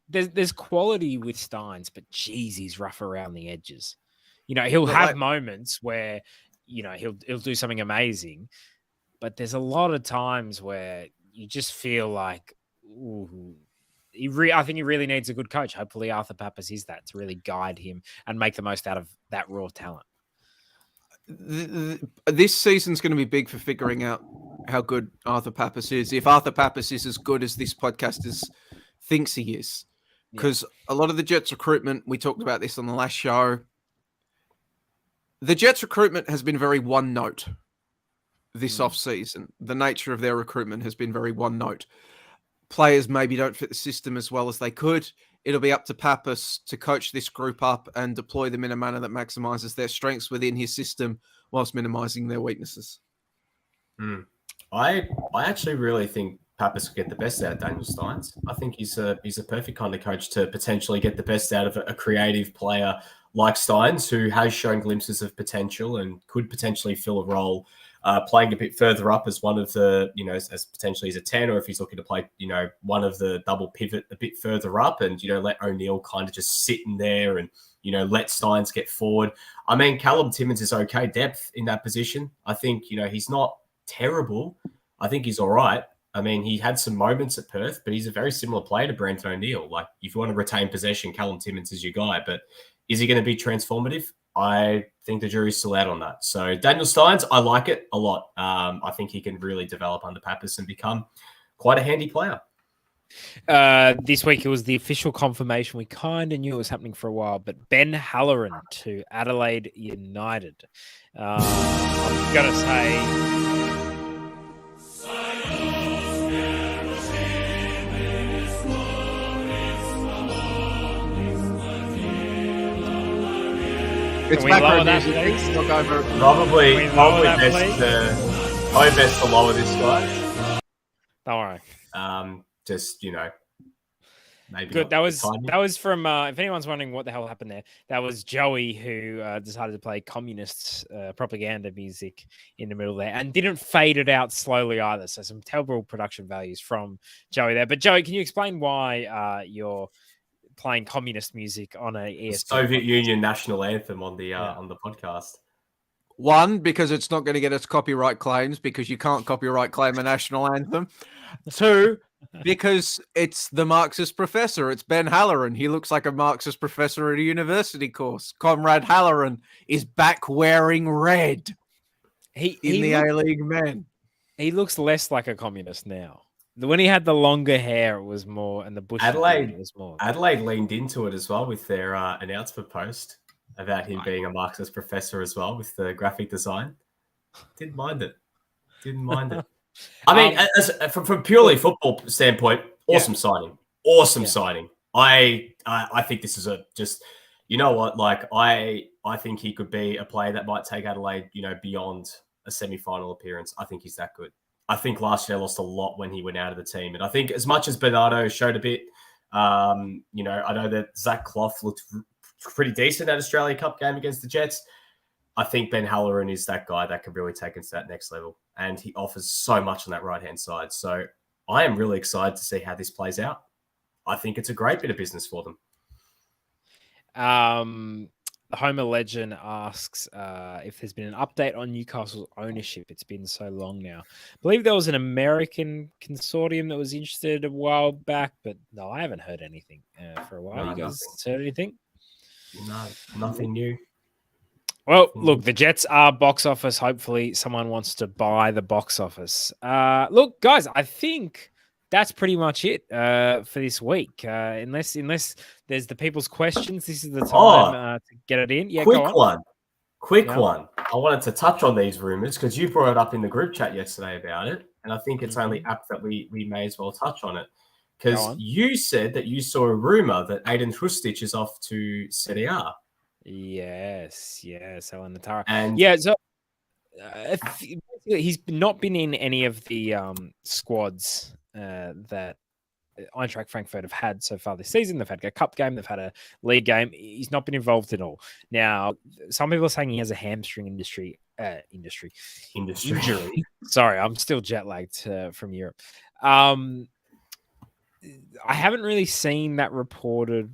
There's quality with Steins, but geez, he's rough around the edges. He'll have moments where he'll do something amazing, but there's a lot of times where you just feel like, ooh. I think he really needs a good coach. Hopefully Arthur Papas is that to really guide him and make the most out of that raw talent. This season's going to be big for figuring out how good Arthur Papas is. If Arthur Papas is as good as this podcast thinks he is. Because a lot of the Jets recruitment, we talked about this on the last show. The Jets recruitment has been very one note this off-season. The nature of their recruitment has been very one note. Players maybe don't fit the system as well as they could. It'll be up to Papas to coach this group up and deploy them in a manner that maximizes their strengths within his system whilst minimizing their weaknesses. I actually really think Papas could get the best out of Daniel Steins. I think he's a perfect kind of coach to potentially get the best out of a creative player like Steins, who has shown glimpses of potential and could potentially fill a role playing a bit further up as one of the, as potentially as a 10, or if he's looking to play, one of the double pivot a bit further up and, let O'Neill kind of just sit in there and, let Steins get forward. I mean, Callum Timmins is okay depth in that position. I think, he's not terrible. I think he's all right. I mean, he had some moments at Perth, but he's a very similar player to Brandon O'Neill. Like, if you want to retain possession, Callum Timmins is your guy, but is he going to be transformative? I think the jury's still out on that. So Daniel Steins, I like it a lot. I think he can really develop under Pappas and become quite a handy player. This week it was the official confirmation. We kind of knew it was happening for a while, but Ben Halloran to Adelaide United. I've got to say, It's Can we lower background that, music. please? Look over. Probably lower that, best to lower this guy. don't worry. Just maybe Good. not That the was timing. from. If anyone's wondering what the hell happened there, that was Joey who decided to play communist propaganda music in the middle there and didn't fade it out slowly either. So some terrible production values from Joey there. But Joey, can you explain why you're playing communist music on a ESPN Soviet podcast? Union national anthem on the podcast. One, because it's not going to get us copyright claims because you can't copyright claim a national anthem. Two, because it's the Marxist professor. It's Ben Halloran. He looks like a Marxist professor at a university course. Comrade Halloran is back wearing red in the A-League men. He looks less like a communist now. When he had the longer hair, it was more, and the bushy beard, it was more. Adelaide leaned into it as well with their announcement post about him being a Marxist professor as well with the graphic design. Didn't mind it. I mean, from purely football standpoint, awesome signing. Awesome signing. I think this is you know what? Like I think he could be a player that might take Adelaide, beyond a semi-final appearance. I think he's that good. I think last year lost a lot when he went out of the team. And I think as much as Bernardo showed a bit, I know that Zach Clough looked pretty decent at Australia Cup game against the Jets. I think Ben Halloran is that guy that can really take us to that next level. And he offers so much on that right-hand side. So I am really excited to see how this plays out. I think it's a great bit of business for them. The Homer Legend asks if there's been an update on Newcastle's ownership. It's been so long now. I believe there was an American consortium that was interested a while back, but no, I haven't heard anything for a while. No, You guys heard anything? No, nothing new. Well, look, the Jets are box office. Hopefully someone wants to buy the box office. Look, guys, I think that's pretty much it for this week. Unless there's the people's questions, this is the time to get it in. Yeah, quick go on. one. Quick one. I wanted to touch on these rumors because you brought it up in the group chat yesterday about it. And I think it's only apt that we may as well touch on it. Because you said that you saw a rumor that Aiden Hrustic is off to Serie A. Yes, Salernitana. And so he's not been in any of the squads that Eintracht Frankfurt have had so far this season. They've had a cup game, they've had a league game. He's not been involved at all. Now, some people are saying he has a hamstring injury. Sorry, I'm still jet lagged from Europe. I haven't really seen that reported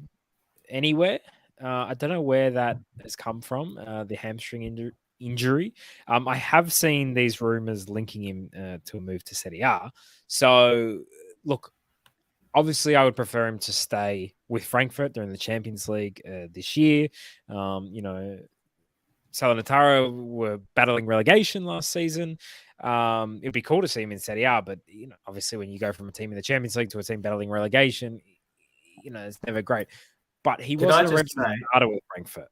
anywhere. I don't know where that has come from, the hamstring injury. I have seen these rumors linking him to a move to Serie A. So, look, obviously I would prefer him to stay with Frankfurt. They're in the Champions League this year. Salernitana were battling relegation last season. It'd be cool to see him in Serie A, but obviously when you go from a team in the Champions League to a team battling relegation, it's never great. But he wasn't a regular starter with Frankfurt.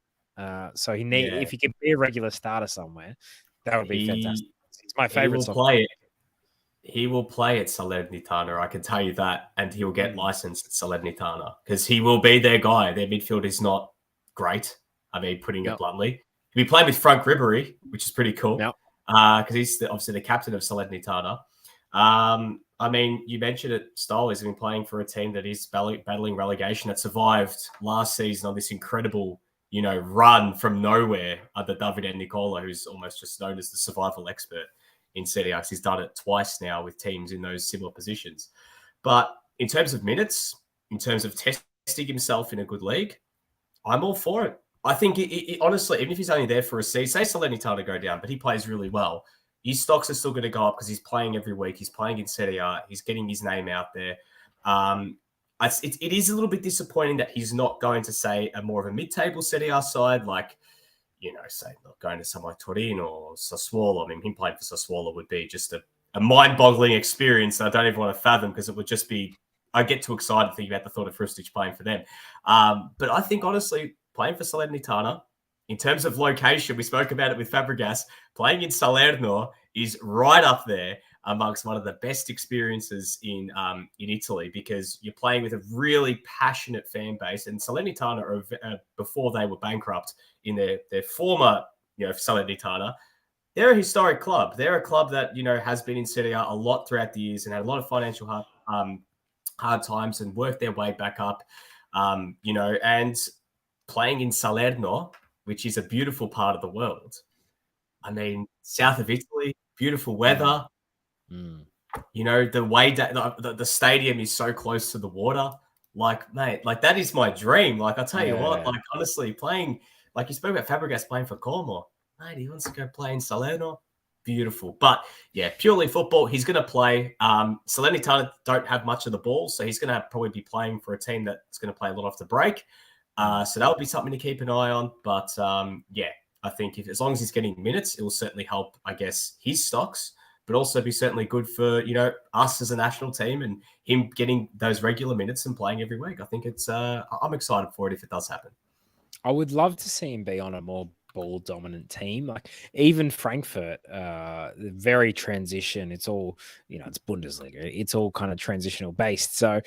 So if he could be a regular starter somewhere, that would be fantastic. He's my favorite. He will play at Salernitana, I can tell you that, and he will get licensed at Salernitana because he will be their guy. Their midfield is not great. I mean, putting it bluntly. He'll be playing with Frank Ribery, which is pretty cool because he's obviously the captain of Salernitana. I mean, you mentioned it, Stoll. He's been playing for a team that is battling relegation that survived last season on this incredible, run from nowhere under Davide Nicola, who's almost just known as the survival expert in Serie A. He's done it twice now with teams in those similar positions. But in terms of minutes, in terms of testing himself in a good league, I'm all for it. I think, honestly, even if he's only there for a season, say Salernitana go down, but he plays really well, his stocks are still going to go up because he's playing every week. He's playing in Serie A. He's getting his name out there. It is a little bit disappointing that he's not going to, say, a more of a mid-table Serie A side like, say look, going to somewhere like Torino or Sassuolo. I mean, him playing for Sassuolo would be just a mind-boggling experience. I don't even want to fathom, because it would just be. I get too excited thinking about the thought of Hrustic playing for them. But I think honestly, playing for Salernitana, in terms of location, we spoke about it with Fabregas. Playing in Salerno is right up there amongst one of the best experiences in Italy, because you're playing with a really passionate fan base. And Salernitana, before they were bankrupt in their former, Salernitana, they're a historic club. They're a club that, has been in Serie A a lot throughout the years and had a lot of financial hard times and worked their way back up, and playing in Salerno, which is a beautiful part of the world. I mean, south of Italy, beautiful weather. The way that the stadium is so close to the water, mate, that is my dream. I'll tell you what, honestly, playing, you spoke about Fabregas playing for Como, mate, he wants to go play in Salerno. Beautiful. But yeah, purely football, he's going to play. Salernitana don't have much of the ball, so he's going to probably be playing for a team that's going to play a lot off the break. So that'll be something to keep an eye on. But I think as long as he's getting minutes, it will certainly help, I guess, his stocks, but also be certainly good for, us as a national team and him getting those regular minutes and playing every week. I think I'm excited for it if it does happen. I would love to see him be on a more ball dominant team. Even Frankfurt, very transition. It's all, it's Bundesliga. It's all kind of transitional based. So,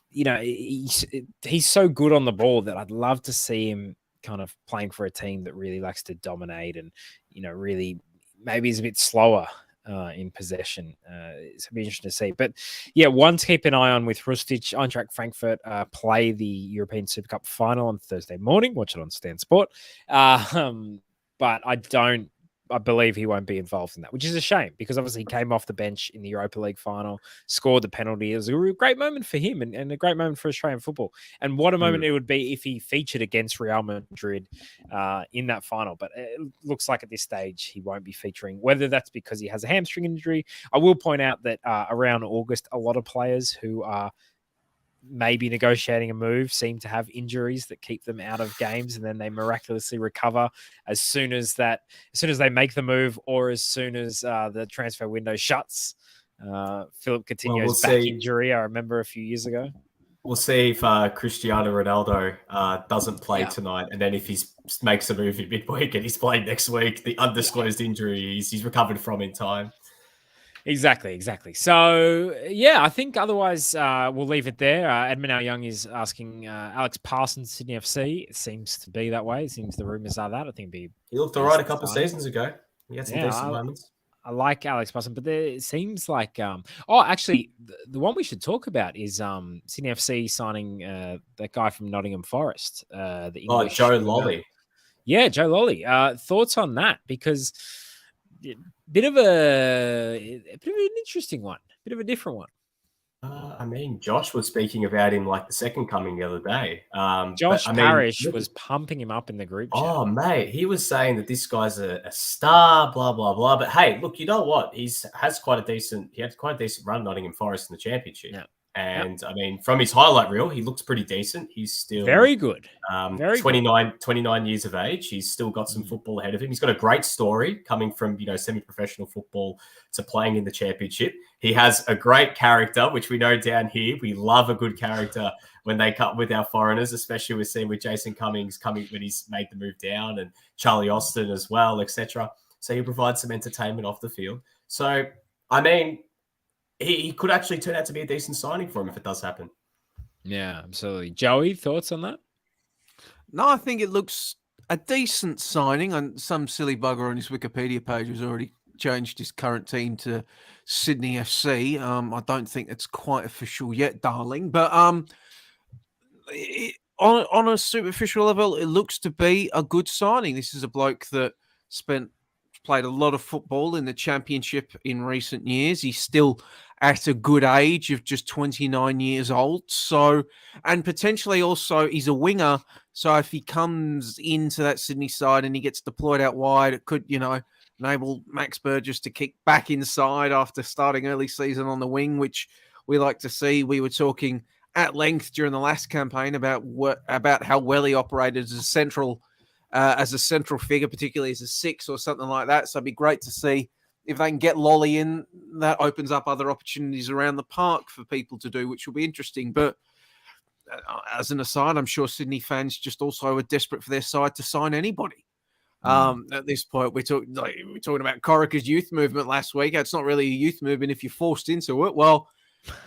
he's so good on the ball that I'd love to see him kind of playing for a team that really likes to dominate and, really maybe is a bit slower in possession. It's be interesting to see. But yeah, one to keep an eye on with Hrustic. Eintracht Frankfurt play the European Super Cup final on Thursday morning. Watch it on Stan Sport. But I believe he won't be involved in that, which is a shame, because obviously he came off the bench in the Europa League final, scored the penalty. It was a great moment for him and a great moment for Australian football. And what a moment it would be if he featured against Real Madrid in that final. But it looks like at this stage he won't be featuring, whether that's because he has a hamstring injury. I will point out that around August, a lot of players who are maybe negotiating a move seem to have injuries that keep them out of games, and then they miraculously recover as soon as they make the move, or as soon as the transfer window shuts. Philip Coutinho's back injury, I remember a few years ago. We'll see if Cristiano Ronaldo doesn't play tonight, and then if he makes a move in midweek and he's playing next week, the undisclosed injury he's recovered from in time. Exactly. So, I think otherwise we'll leave it there. Edmund Al Young is asking Alex Parsons, Sydney FC. It seems to be that way. It seems the rumours are that. I think he looked all right a couple of seasons ago. He had some decent moments. I like Alex Parsons, but it seems like actually, the one we should talk about is Sydney FC signing that guy from Nottingham Forest. The English Joe Lolly. Yeah, Joe Lolly. Thoughts on that? Because bit of an interesting one, bit of a different one. Josh was speaking about him like the second coming the other day. Josh Parrish was pumping him up in the group chat. Oh, mate, he was saying that this guy's a star, blah, blah, blah. But hey, look, you know what? He had quite a decent run at Nottingham Forest in the Championship. Yeah. And from his highlight reel, he looks pretty decent. He's still very good. 29 years of age. He's still got some football ahead of him. He's got a great story coming from, semi-professional football to playing in the Championship. He has a great character, which we know down here. We love a good character when they cut with our foreigners, especially we're seeing with Jason Cummings coming when he's made the move down, and Charlie Austin as well, etc. So he provides some entertainment off the field. So, he could actually turn out to be a decent signing for him if it does happen. Yeah, absolutely. Joey, thoughts on that? No, I think it looks a decent signing. And some silly bugger on his Wikipedia page has already changed his current team to Sydney FC. I don't think it's quite official yet, darling. But on a superficial level, it looks to be a good signing. This is a bloke that played a lot of football in the Championship in recent years. He's still at a good age of just 29 years old. So, and potentially also he's a winger. So if he comes into that Sydney side and he gets deployed out wide, it could, enable Max Burgess to kick back inside after starting early season on the wing, which we like to see. We were talking at length during the last campaign about how well he operated as a central as a central figure, particularly as a 6 or something like that. So it'd be great to see if they can get Lolly in. That opens up other opportunities around the park for people to do, which will be interesting. But as an aside, I'm sure Sydney fans just also are desperate for their side to sign anybody. At this point, we're talking about Corica's youth movement last week. It's not really a youth movement if you're forced into it. Well,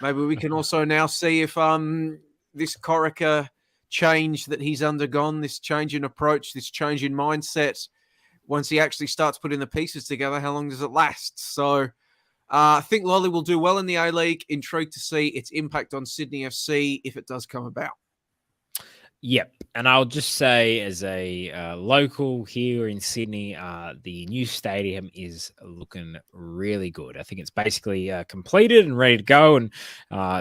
maybe we can also now see if this Corica change that he's undergone, this change in approach, this change in mindset, once he actually starts putting the pieces together, how long does it last? So I think Lolly will do well in the A-League. Intrigued to see its impact on Sydney FC if it does come about. Yep. And I'll just say, as a local here in Sydney, the new stadium is looking really good. I think it's basically completed and ready to go. And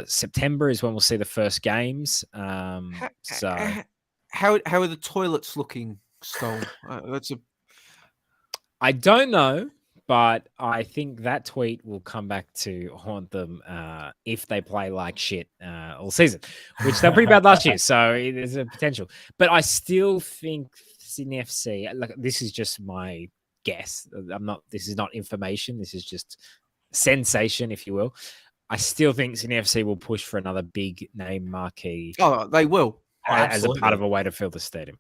September is when we'll see the first games. How are the toilets looking, Stoll? I don't know, but I think that tweet will come back to haunt them if they play like shit all season, which they're pretty bad last year. So there's a potential. But I still think Sydney FC, like, this is just my guess. This is not information. This is just sensation, if you will. I still think Sydney FC will push for another big name marquee. Oh, they will. As a part of a way to fill the stadium.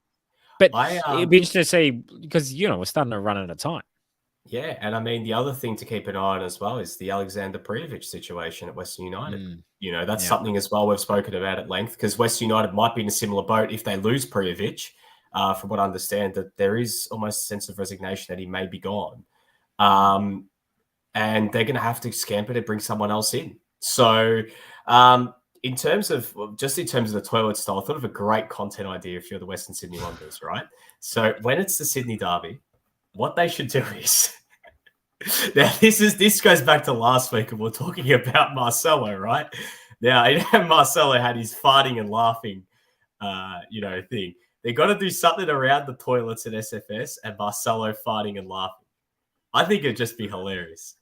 But it'd be interesting to see, because, we're starting to run out of time. Yeah, and I mean, the other thing to keep an eye on as well is the Alexander Prijovic situation at Western United. That's something as well we've spoken about at length, because Western United might be in a similar boat if they lose Prijovic. From what I understand, that there is almost a sense of resignation that he may be gone. And they're going to have to scamper to bring someone else in. So in terms of the toilet style, I thought of a great content idea if you're the Western Sydney Wanderers, right? So when it's the Sydney Derby, what they should do is, now this goes back to last week and we're talking about Marcelo, right? Now, Marcelo had his farting and laughing, thing. They got to do something around the toilets at SFS and Marcelo farting and laughing. I think it'd just be hilarious.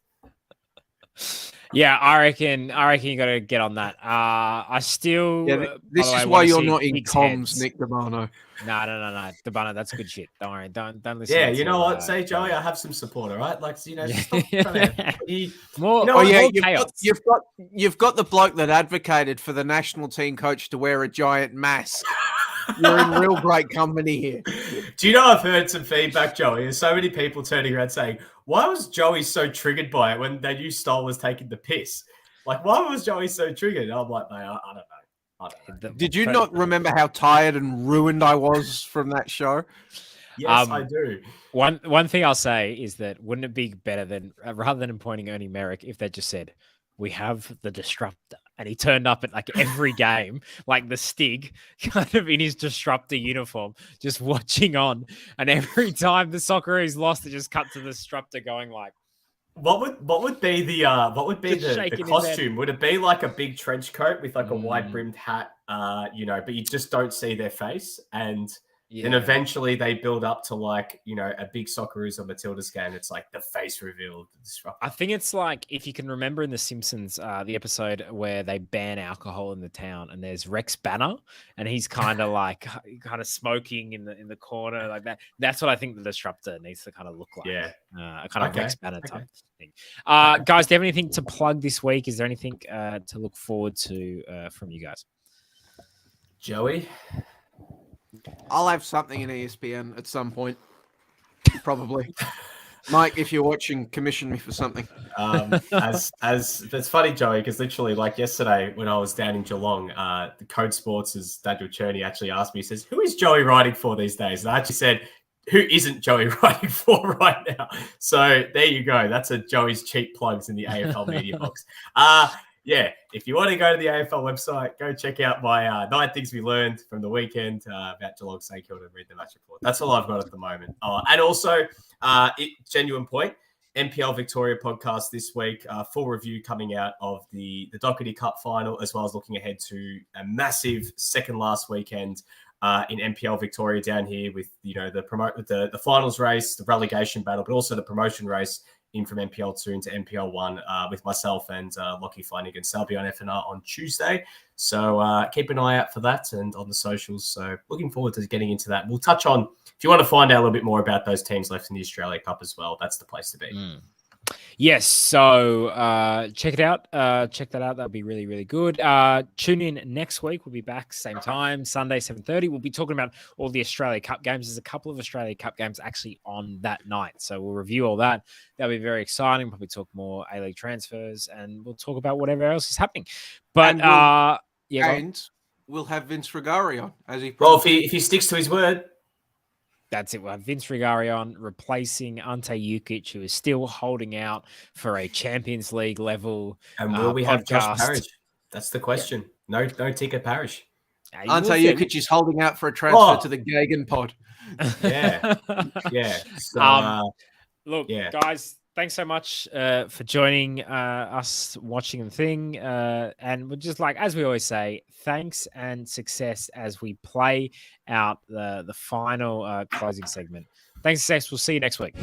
Yeah, I reckon you got to get on that. I still. Yeah, this is why you're not in comms, Nick Debano. No, Debano, that's good shit. Don't worry, don't listen. Yeah, you know what? Say, Joey, I have some support. All right, like stop you've got the bloke that advocated for the national team coach to wear a giant mask. You're in real great company here. Do you know I've heard some feedback, Joey? There's so many people turning around saying, why was Joey so triggered by it when they knew Stoll was taking the piss? Like, why was Joey so triggered? I'm like, mate, I don't know. Did you not remember how tired and ruined I was from that show? Yes, I do. One thing I'll say is that wouldn't it be better than, rather than appointing Ernie Merrick, if they just said, we have the disruptor, and he turned up at like every game, like the Stig, kind of in his disruptor uniform, just watching on. And every time the Socceroos lost, it just cut to the disruptor going like, What would be the costume? Would it be like a big trench coat with like a wide brimmed hat, but you just don't see their face, and then eventually they build up to like, a big Socceroos or Matildas game. It's like the face revealed. I think it's like, if you can remember in The Simpsons, the episode where they ban alcohol in the town, and there's Rex Banner, and he's kind of smoking in the corner like that. That's what I think the disruptor needs to kind of look like. Yeah, a kind of Rex Banner type thing. Guys, do you have anything to plug this week? Is there anything to look forward to from you guys? Joey? I'll have something in ESPN at some point, probably. Mike, if you're watching, commission me for something. As it's funny, Joey, because literally, like yesterday when I was down in Geelong, the Code Sports' Daniel Cherney actually asked me, he says, "Who is Joey writing for these days?" And I actually said, "Who isn't Joey writing for right now?" So there you go. That's a Joey's cheap plugs in the AFL media box. Yeah, if you want to go to the AFL website, go check out my 9 things we learned from the weekend about Geelong St Kilda and read the match report. That's all I've got at the moment. And also, genuine point, NPL Victoria podcast this week, full review coming out of the Doherty Cup final, as well as looking ahead to a massive second last weekend in NPL Victoria down here with the finals race, the relegation battle, but also the promotion race in from NPL 2 into NPL 1 with myself and Lockie Flanagan. So I'll be on FNR on Tuesday. So keep an eye out for that and on the socials. So looking forward to getting into that. We'll touch on, if you want to find out a little bit more about those teams left in the Australia Cup as well, that's the place to be. Yes, so check it out. Check that out. That'll be really, really good. Tune in next week. We'll be back same time, Sunday, 7:30. We'll be talking about all the Australia Cup games. There's a couple of Australia Cup games actually on that night. So we'll review all that. That'll be very exciting. Probably talk more A-League transfers, and we'll talk about whatever else is happening. But we'll have Vince Rigari on as he. Well, if he sticks to his word. That's it. We'll have Vince Rigari on, replacing Ante Jukic, who is still holding out for a Champions League level. And will we have Josh podcast. Parrish? That's the question. No Tika Parrish. Ante Jukic is holding out for a transfer to the Gagan pod. Yeah. Yeah. So, look, guys, thanks so much for joining us, watching the thing. And we're just like, as we always say, thanks and success as we play out the final closing segment. Thanks, success. We'll see you next week.